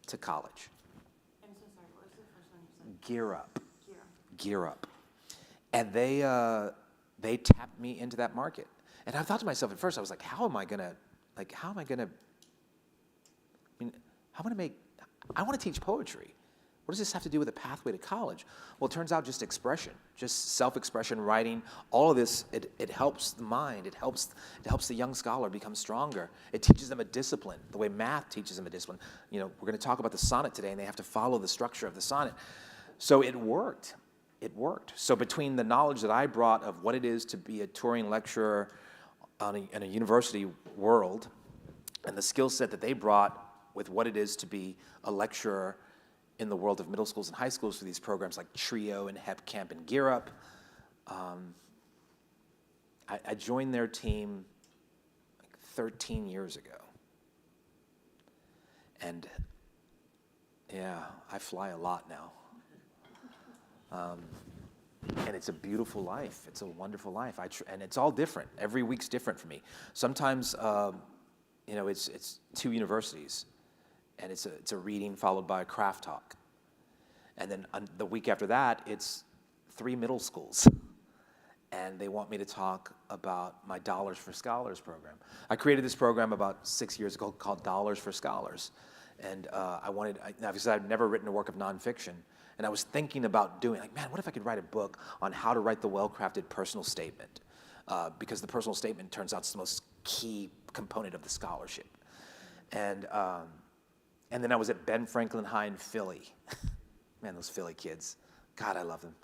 to college. I'm so sorry, what was the first one you said? Gear Up. Gear Up. And they tapped me into that market. And I thought to myself at first, I was like, I want to teach poetry. What does this have to do with a pathway to college? Well, it turns out just expression, just self-expression, writing, all of this, it helps the mind, it helps the young scholar become stronger. It teaches them a discipline, the way math teaches them a discipline. You know, we're going to talk about the sonnet today, and they have to follow the structure of the sonnet. So it worked. So between the knowledge that I brought of what it is to be a touring lecturer in a university world, and the skill set that they brought with what it is to be a lecturer in the world of middle schools and high schools for these programs like Trio and Hep Camp and Gear Up, I joined their team like 13 years ago. And yeah, I fly a lot now. And it's a beautiful life. It's a wonderful life. And it's all different. Every week's different for me. Sometimes, it's 2 universities, and it's a reading followed by a craft talk. And then the week after that, it's 3 middle schools. And they want me to talk about my Dollars for Scholars program. I created this program about 6 years ago called Dollars for Scholars. And because I've never written a work of nonfiction, and I was thinking about doing, what if I could write a book on how to write the well-crafted personal statement? Because the personal statement turns out it's the most key component of the scholarship. And then I was at Ben Franklin High in Philly. Man, those Philly kids. God, I love them.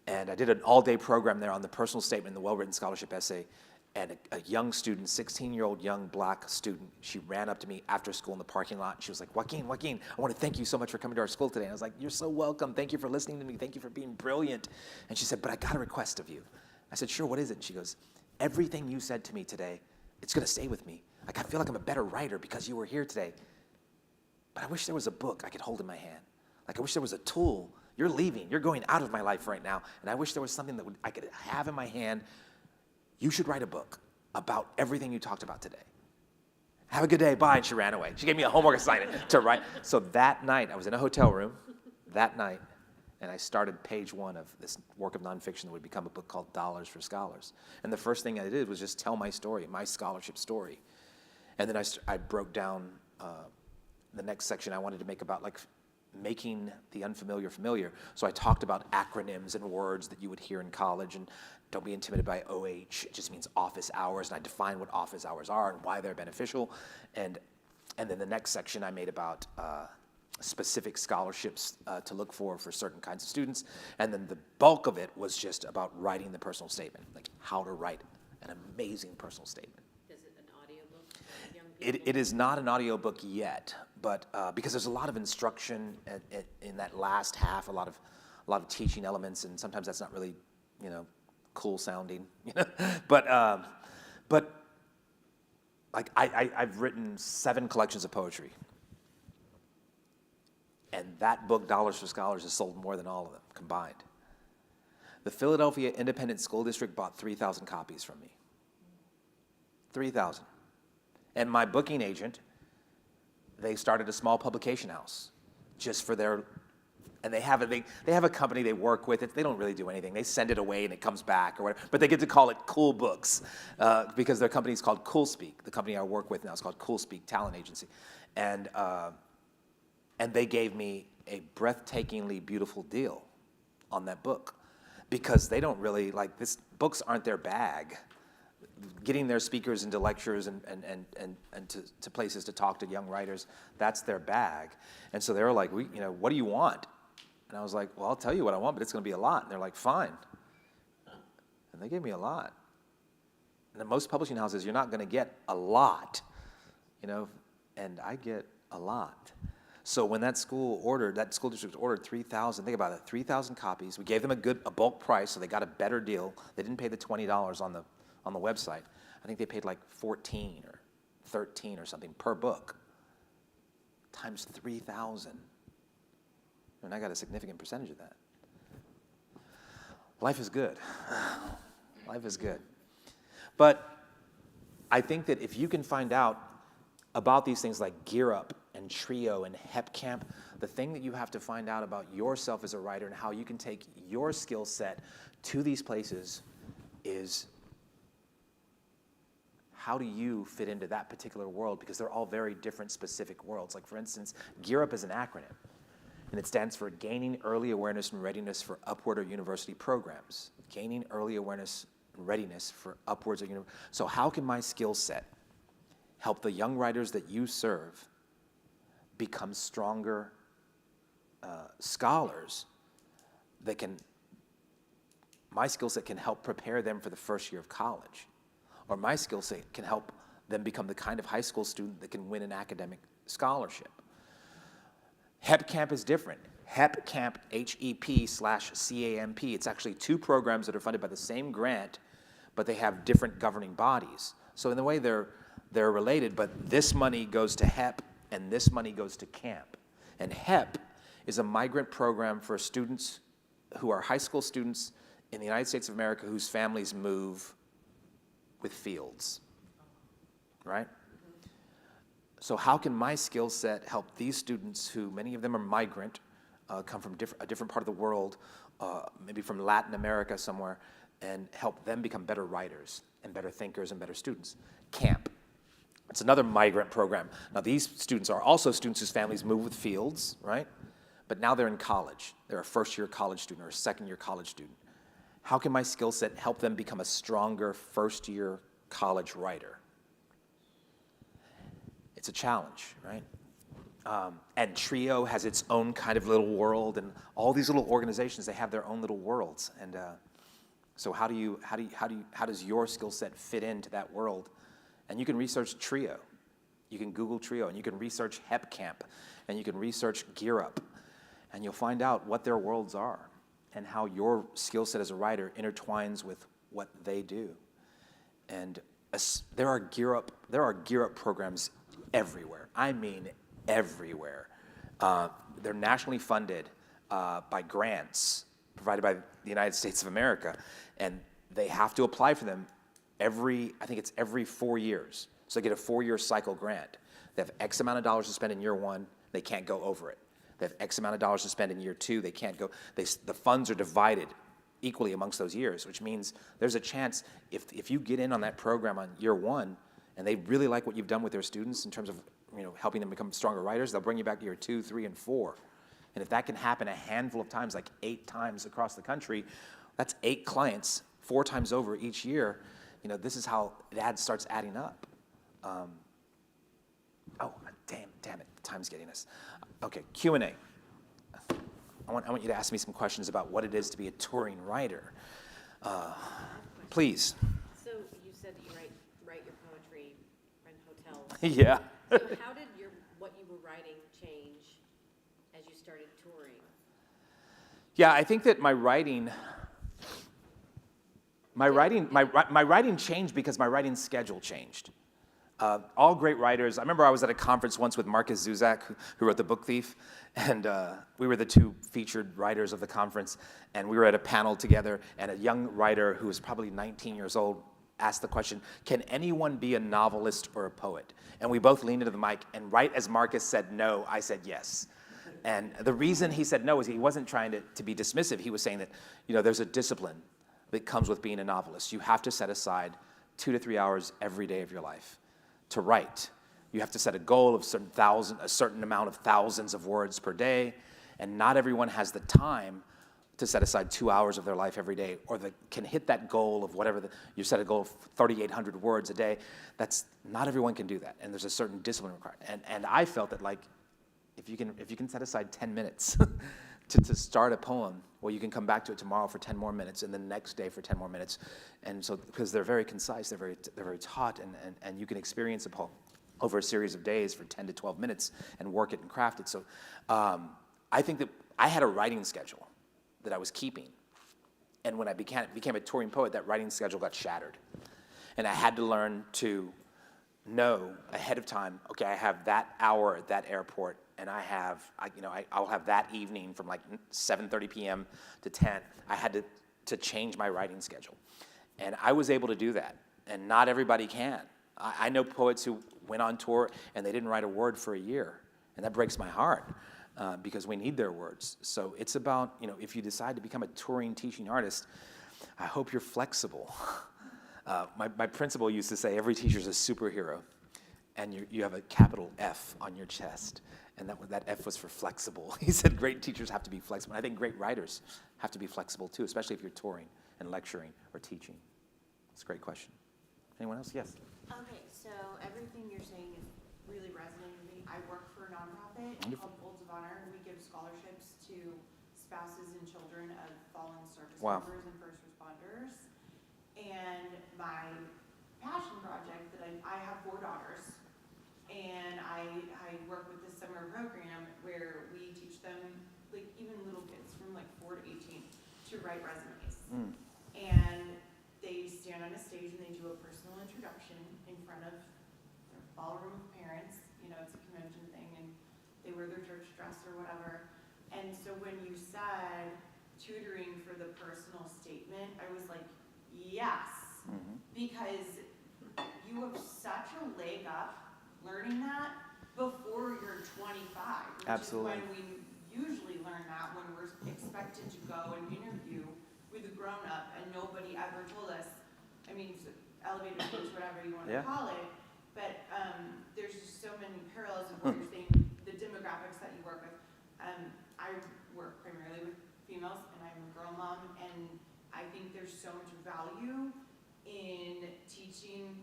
And I did an all-day program there on the personal statement and the well-written scholarship essay. And a young student, 16-year-old young black student, she ran up to me after school in the parking lot. She was like, Joaquin, I want to thank you so much for coming to our school today. And I was like, you're so welcome. Thank you for listening to me. Thank you for being brilliant. And she said, but I got a request of you. I said, sure, what is it? And she goes, everything you said to me today, it's going to stay with me. I feel like I'm a better writer because you were here today. but I wish there was a book I could hold in my hand. Like, I wish there was a tool. You're leaving. You're going out of my life right now. And I wish there was something that I could have in my hand. You should write a book about everything you talked about today. Have a good day. Bye. And she ran away. She gave me a homework assignment to write. So that night, I was in a hotel room that night, and I started page 1 of this work of nonfiction that would become a book called Dollars for Scholars. And the first thing I did was just tell my story, my scholarship story. And then I broke down the next section I wanted to make about, like, making the unfamiliar familiar. So I talked about acronyms and words that you would hear in college, and don't be intimidated by OH. It just means office hours, and I define what office hours are and why they're beneficial. And then the next section I made about specific scholarships to look for certain kinds of students. And then the bulk of it was just about writing the personal statement, like how to write an amazing personal statement. Is it an audiobook for young people? It is not an audiobook yet, but because there's a lot of instruction in that last half, a lot of teaching elements, and sometimes that's not really, cool sounding, But like I've written 7 collections of poetry, and that book, Dollars for Scholars, has sold more than all of them combined. The Philadelphia Independent School District bought 3,000 copies from me. 3,000. And my booking agent, they started a small publication house just for their, and they have a company they work with. They don't really do anything. They send it away and it comes back or whatever, but they get to call it Cool Books because their company is called Cool Speak. The company I work with now is called Cool Speak Talent Agency. And they gave me a breathtakingly beautiful deal on that book because they don't really, like, books aren't their bag. Getting their speakers into lectures and to places to talk to young writers, that's their bag. And so they were like, what do you want? And I was like, well, I'll tell you what I want, but it's going to be a lot. And they're like, fine. And they gave me a lot. And in most publishing houses, you're not going to get a lot, and I get a lot. So when that school district ordered 3,000, think about it, 3,000 copies. We gave them a bulk price, so they got a better deal. They didn't pay the $20 on the website. I think they paid like 14 or 13 or something per book, times 3,000. And I got a significant percentage of that. Life is good. Life is good. But I think that if you can find out about these things like Gear Up and Trio and Hep Camp, the thing that you have to find out about yourself as a writer and how you can take your skill set to these places is, how do you fit into that particular world? Because they're all very different, specific worlds. Like, for instance, Gear Up is an acronym, and it stands for Gaining Early Awareness and Readiness for Upward or University Programs. Gaining Early Awareness and Readiness for Upwards or University. So how can my skill set help the young writers that you serve become stronger scholars that my skill set can help prepare them for the first year of college? Or my skill set can help them become the kind of high school student that can win an academic scholarship. Hep Camp is different. Hep Camp, HEP/CAMP. It's actually 2 programs that are funded by the same grant, but they have different governing bodies. So in a way they're related, but this money goes to Hep and this money goes to Camp. And Hep is a migrant program for students who are high school students in the United States of America whose families move with fields, right? So how can my skill set help these students who, many of them are migrant, come from a different part of the world, maybe from Latin America somewhere, and help them become better writers and better thinkers and better students? Camp. It's another migrant program. Now these students are also students whose families move with fields, right? But now they're in college. They're a first-year college student or a second-year college student. How can my skill set help them become a stronger first-year college writer? It's a challenge, right? And Trio has its own kind of little world, and all these little organizations, they have their own little worlds. And so how does your skill set fit into that world? And you can research Trio. You can Google Trio, and you can research Hep Camp, and you can research Gear Up, and you'll find out what their worlds are and how your skill set as a writer intertwines with what they do. And there are Gear Up programs everywhere. I mean, everywhere. They're nationally funded by grants provided by the United States of America, and they have to apply for them I think it's every 4 years. So they get a 4-year cycle grant. They have X amount of dollars to spend in year 1, they can't go over it. They have X amount of dollars to spend in year 2, they can't go, the funds are divided equally amongst those years, which means there's a chance if you get in on that program on year 1, and they really like what you've done with their students in terms of helping them become stronger writers, they'll bring you back year 2, 3, and 4. And if that can happen a handful of times, like 8 times across the country, that's 8 clients, 4 times over each year. This is how it starts adding up. Damn it, time's getting us. Okay, Q&A. I want you to ask me some questions about what it is to be a touring writer. Please. So you said that you write your poetry in hotels. Yeah. So how did what you were writing change as you started touring? Yeah, I think that my writing changed because my writing schedule changed. All great writers. I remember I was at a conference once with Marcus Zuzak, who wrote The Book Thief, and we were the 2 featured writers of the conference, and we were at a panel together, and a young writer who was probably 19 years old asked the question, can anyone be a novelist or a poet? And we both leaned into the mic, and right as Marcus said no, I said yes. And the reason he said no is he wasn't trying to be dismissive. He was saying that, there's a discipline that comes with being a novelist. You have to set aside 2 to 3 hours every day of your life to write. You have to set a goal of a certain amount of thousands of words per day, and not everyone has the time to set aside 2 hours of their life every day, or can hit that goal of whatever you set a goal of 3,800 words a day. Not everyone can do that, and there's a certain discipline required. And I felt that if you can set aside 10 minutes to start a poem, well, you can come back to it tomorrow for 10 more minutes, and the next day for 10 more minutes. And so, because they're very concise, they're very taut, and you can experience a poem over a series of days for 10 to 12 minutes and work it and craft it. So I think that I had a writing schedule that I was keeping. And when I became a touring poet, that writing schedule got shattered. And I had to learn to know ahead of time, okay, I have that hour at that airport, and I'll have that evening from 7:30 p.m. to 10. I had to change my writing schedule. And I was able to do that, and not everybody can. I know poets who went on tour and they didn't write a word for a year, and that breaks my heart because we need their words. So it's about, if you decide to become a touring teaching artist, I hope you're flexible. My principal used to say every teacher's a superhero, and you have a capital F on your chest, and that F was for flexible. He said great teachers have to be flexible. I think great writers have to be flexible too, especially if you're touring and lecturing or teaching. It's a great question. Anyone else? Yes. Okay, so everything you're saying is really resonating with me. I work for a nonprofit called Folds of Honor. We give scholarships to spouses and children of fallen service members and first responders. And my passion project that I have 4 daughters, and I work with this summer program where we teach them, even little kids from 4 to 18, to write resumes. And they stand on a stage and they do a personal introduction in front of a ballroom of parents. It's a convention thing, and they wear their church dress or whatever. And so when you said tutoring for the personal statement, I was like, yes, because you have such a leg up learning that before you're 25, which Absolutely. is when we usually learn that, when we're expected to go and interview with a grown-up, and nobody ever told us. Elevator pitch, whatever you want to call it, but there's just so many parallels of what you're saying, the demographics that you work with. I work primarily with females, and I'm a girl mom, and I think there's so much value in teaching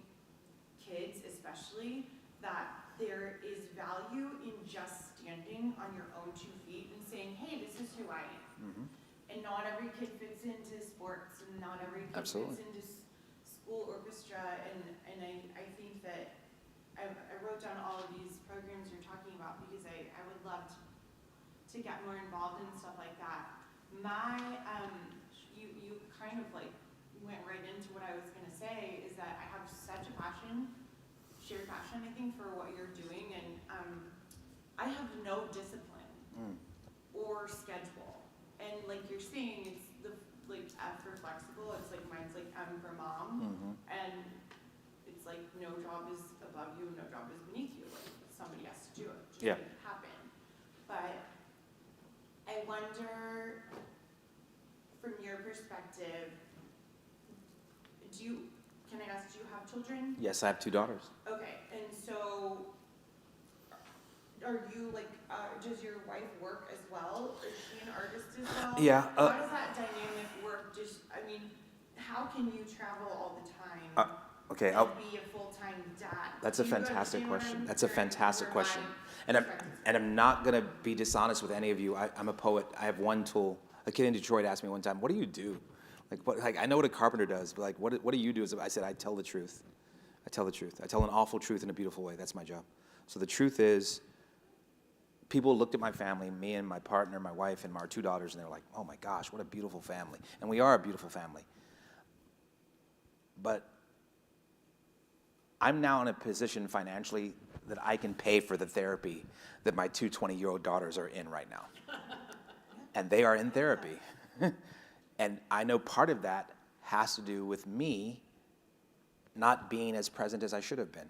kids, especially, that there is value in just standing on your own 2 feet and saying, hey, this is who I am. And not every kid fits into sports, and not every kid fits into school orchestra, and I think that I wrote down all of these programs you're talking about because I would love to get more involved in stuff like that. You kind of went right into what I was going to say, is that I have such a shared passion, I think, for what you're doing, and no discipline or schedule. And like you're saying, it's the like F for flexible. It's like mine's like M for mom, and it's like no job is above you, no job is beneath you. Like somebody has to do it to Yeah. make it happen. But I wonder, from your perspective, can I ask, do you have children? Yes, I have 2 daughters. Okay, and so, are you like, does your wife work as well? Is she an artist as well? Yeah, How does that dynamic work? I mean, how can you travel all the time? Okay, And be a full-time dad? that's a Do you fantastic understand what question. I'm That's a hearing? fantastic Where question. my And perspective- I'm not going to be dishonest with any of you. I'm a poet. I have one tool. A kid in Detroit asked me one time, what do you do? Like I know what a carpenter does, but like, what do you do? I said, I tell the truth. I tell the truth. I tell an awful truth in a beautiful way. That's my job. So the truth is, people looked at my family, me and my partner, my wife, and our 2 daughters, and they were like, oh my gosh, what a beautiful family. And we are a beautiful family. But I'm now in a position financially that I can pay for the therapy that my 2 20-year-old daughters are in right now. And they are in therapy. And I know part of that has to do with me not being as present as I should have been.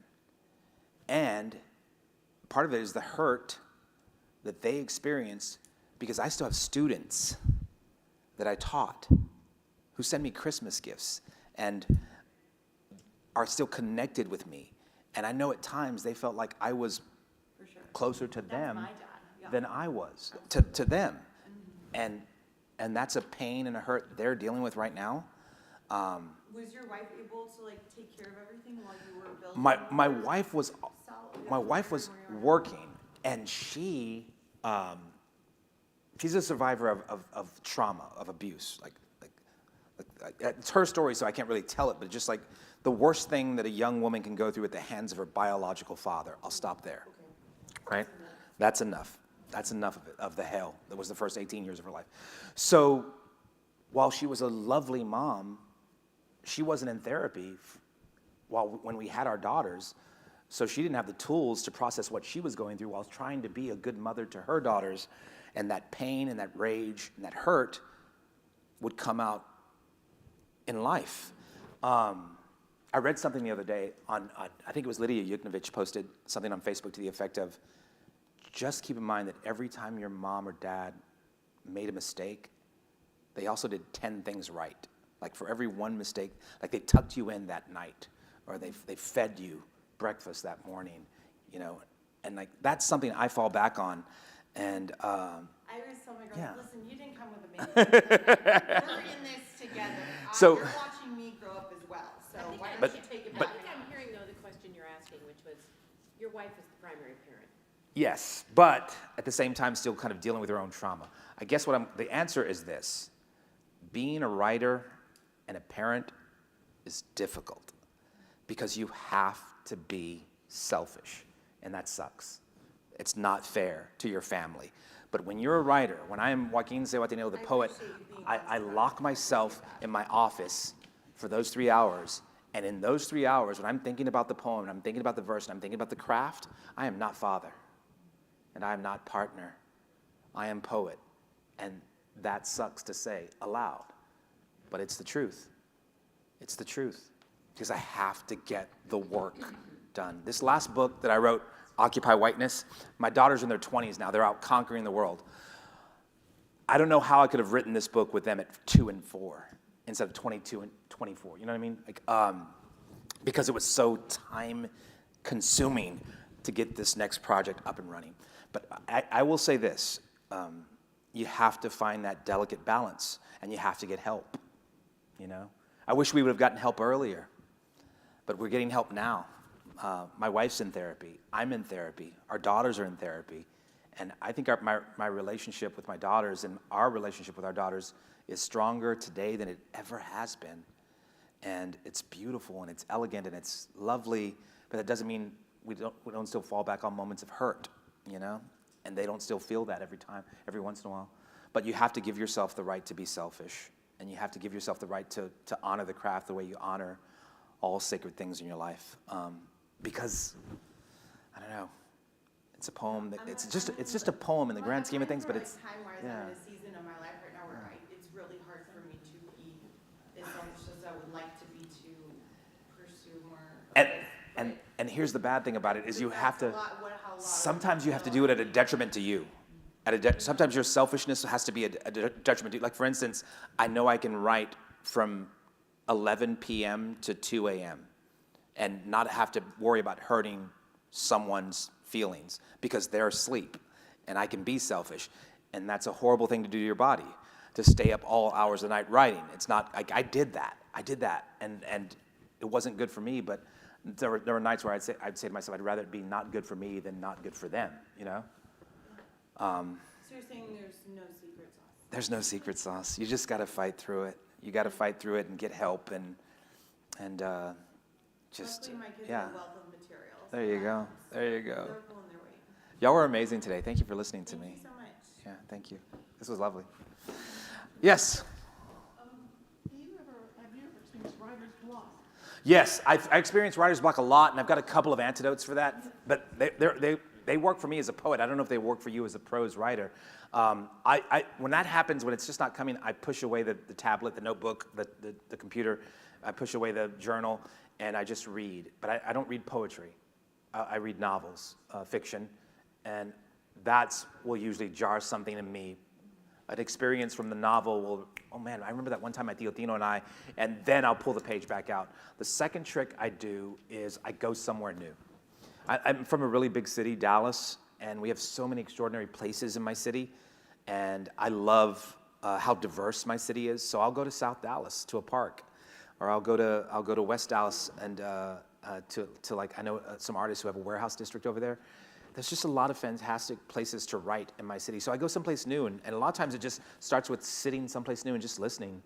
And part of it is the hurt that they experienced, because I still have students that I taught who send me Christmas gifts and are still connected with me. And I know at times they felt like I was For sure. closer to That's them my dad, yeah. than I was to them. And that's a pain and a hurt they're dealing with right now. Was your wife able to like take care of everything while you were building? My wife was Where you are. working, and she's a survivor of trauma, of abuse. Like it's her story, so I can't really tell it, but just like the worst thing that a young woman can go through at the hands of her biological father. I'll stop there. Right? That's enough. That's enough of it, of the hell that was the first 18 years of her life. So while she was a lovely mom, she wasn't in therapy when we had our daughters. So she didn't have the tools to process what she was going through while trying to be a good mother to her daughters. And that pain and that rage and that hurt would come out in life. I read something the other day on I think it was Lydia Yuknovich posted something on Facebook to the effect of, just keep in mind that every time your mom or dad made a mistake, they also did 10 things right. Like for every one mistake, like they tucked you in that night, or they fed you breakfast that morning, you know, and like that's something I fall back on. And I always tell my girls, Yeah. listen, you didn't come with a manual. We're in this together. So- You're watching me grow up as well. So why don't But- you take it I back? think I'm hearing, though, the question you're asking, which was, your wife is the primary parent. yes, but at the same time, still kind of dealing with her own trauma. I guess the answer is this: being a writer and a parent is difficult because you have to be selfish, and that sucks. It's not fair to your family. But when you're a writer, when I am Joaquín Zihuatanejo, the poet, appreciate you being I lock myself in my office for those 3 hours. And in those 3 hours, when I'm thinking about the poem, and I'm thinking about the verse, and I'm thinking about the craft, I am not father, and I am not partner. I am poet. And that sucks to say aloud, but it's the truth. It's the truth, because I have to get the work done. This last book that I wrote, Occupy Whiteness, my daughters are in their 20s now. They're out conquering the world. I don't know how I could have written this book with them at 2 and 4 instead of 22 and 24. You know what I mean? Like, because it was so time-consuming to get this next project up and running. But I will say this: you have to find that delicate balance, and you have to get help. You know, I wish we would have gotten help earlier, but we're getting help now. My wife's in therapy. I'm in therapy. Our daughters are in therapy. And I think my relationship with my daughters and our relationship with our daughters is stronger today than it ever has been. And it's beautiful and it's elegant and it's lovely, but that doesn't mean we don't still fall back on moments of hurt, you know? And they don't still feel that every once in a while. But you have to give yourself the right to be selfish, and you have to give yourself the right to honor the craft the way you honor all sacred things in your life. Because, I don't know, It's a poem that it's just a poem in the grand scheme of things, but it's Time-wise, yeah. I'm in a season of my life right now where it's really hard for me to be as selfish as I would like to be to pursue more. And of this, and but and here's the bad thing about it is you have that's to. how a lot of Sometimes you have to people do it at a detriment to you. Sometimes your selfishness has to be a detriment to you. Like, for instance, I know I can write from 11 p.m. to 2 a.m. and not have to worry about hurting someone's feelings because they're asleep, and I can be selfish. And that's a horrible thing to do to your body, to stay up all hours of the night writing. It's not, like, I did that, and it wasn't good for me, but there were nights where I'd say to myself, I'd rather it be not good for me than not good for them, you know? So you're saying there's no secret sauce? There's no secret sauce. You just got to fight through it. You got to fight through it and get help and just, Luckily, my kids yeah. have a wealth of material. There you go. There you go. They're pulling their weight. Y'all were amazing today. Thank you for listening to Thank me. you so much. Yeah, thank you. This was lovely. Yes. Have you ever experienced writer's block? Yes, I experience writer's block a lot, and I've got a couple of antidotes for that. But they work for me as a poet. I don't know if they work for you as a prose writer. When that happens, when it's just not coming, I push away the tablet, the notebook, the computer. I push away the journal, and I just read. But I don't read poetry. I read novels, fiction, and that's will usually jar something in me. An experience from the novel will, oh man, I remember that one time at Tino and then I'll pull the page back out. The second trick I do is I go somewhere new. I'm from a really big city, Dallas, and we have so many extraordinary places in my city, and I love how diverse my city is. So I'll go to South Dallas to a park, or I'll go to West Dallas and to like, I know some artists who have a warehouse district over there. There's just a lot of fantastic places to write in my city. So I go someplace new, and a lot of times it just starts with sitting someplace new and just listening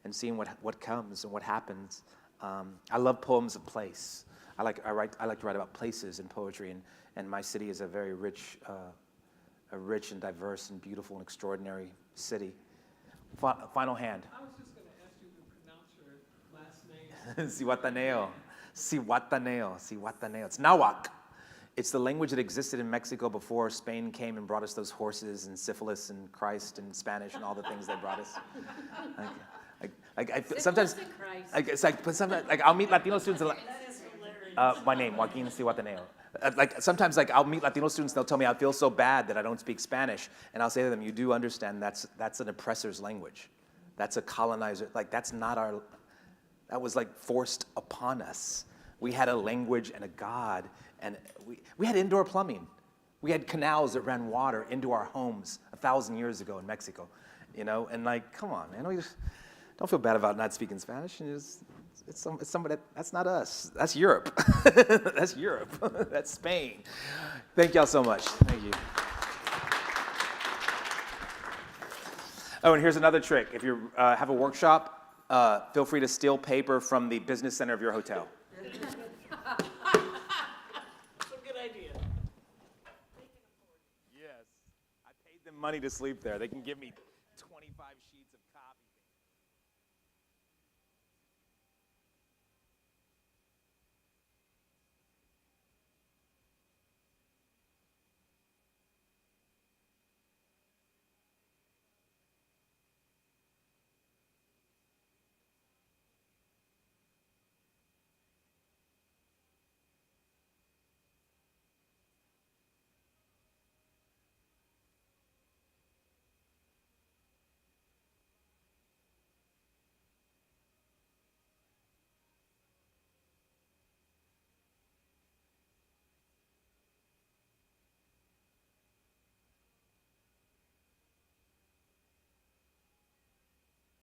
and seeing what comes and what happens. I love poems of place. I like to write about places in poetry, and my city is a very rich and diverse and beautiful and extraordinary city. Final hand. I was just going to ask you to pronounce your last name. Zihuatanejo. It's Nahuatl. It's the language that existed in Mexico before Spain came and brought us those horses and syphilis and Christ and Spanish and all the things they brought us. Sometimes, I'll meet Latino students. My name, Joaquín Zihuatanejo. Sometimes I'll meet Latino students. They'll tell me I feel so bad that I don't speak Spanish, and I'll say to them, "You do understand that's an oppressor's language. That's a colonizer. That's not our. That was forced upon us. We had a language and a God." And we had indoor plumbing. We had canals that ran water into our homes 1,000 years ago in Mexico, you know. And come on, man, don't feel bad about not speaking Spanish. And it's somebody that's not us. That's Europe. That's Europe. That's Spain. Thank y'all so much. Thank you. Oh, and here's another trick. If you have a workshop, feel free to steal paper from the business center of your hotel. Money to sleep there. They can give me 25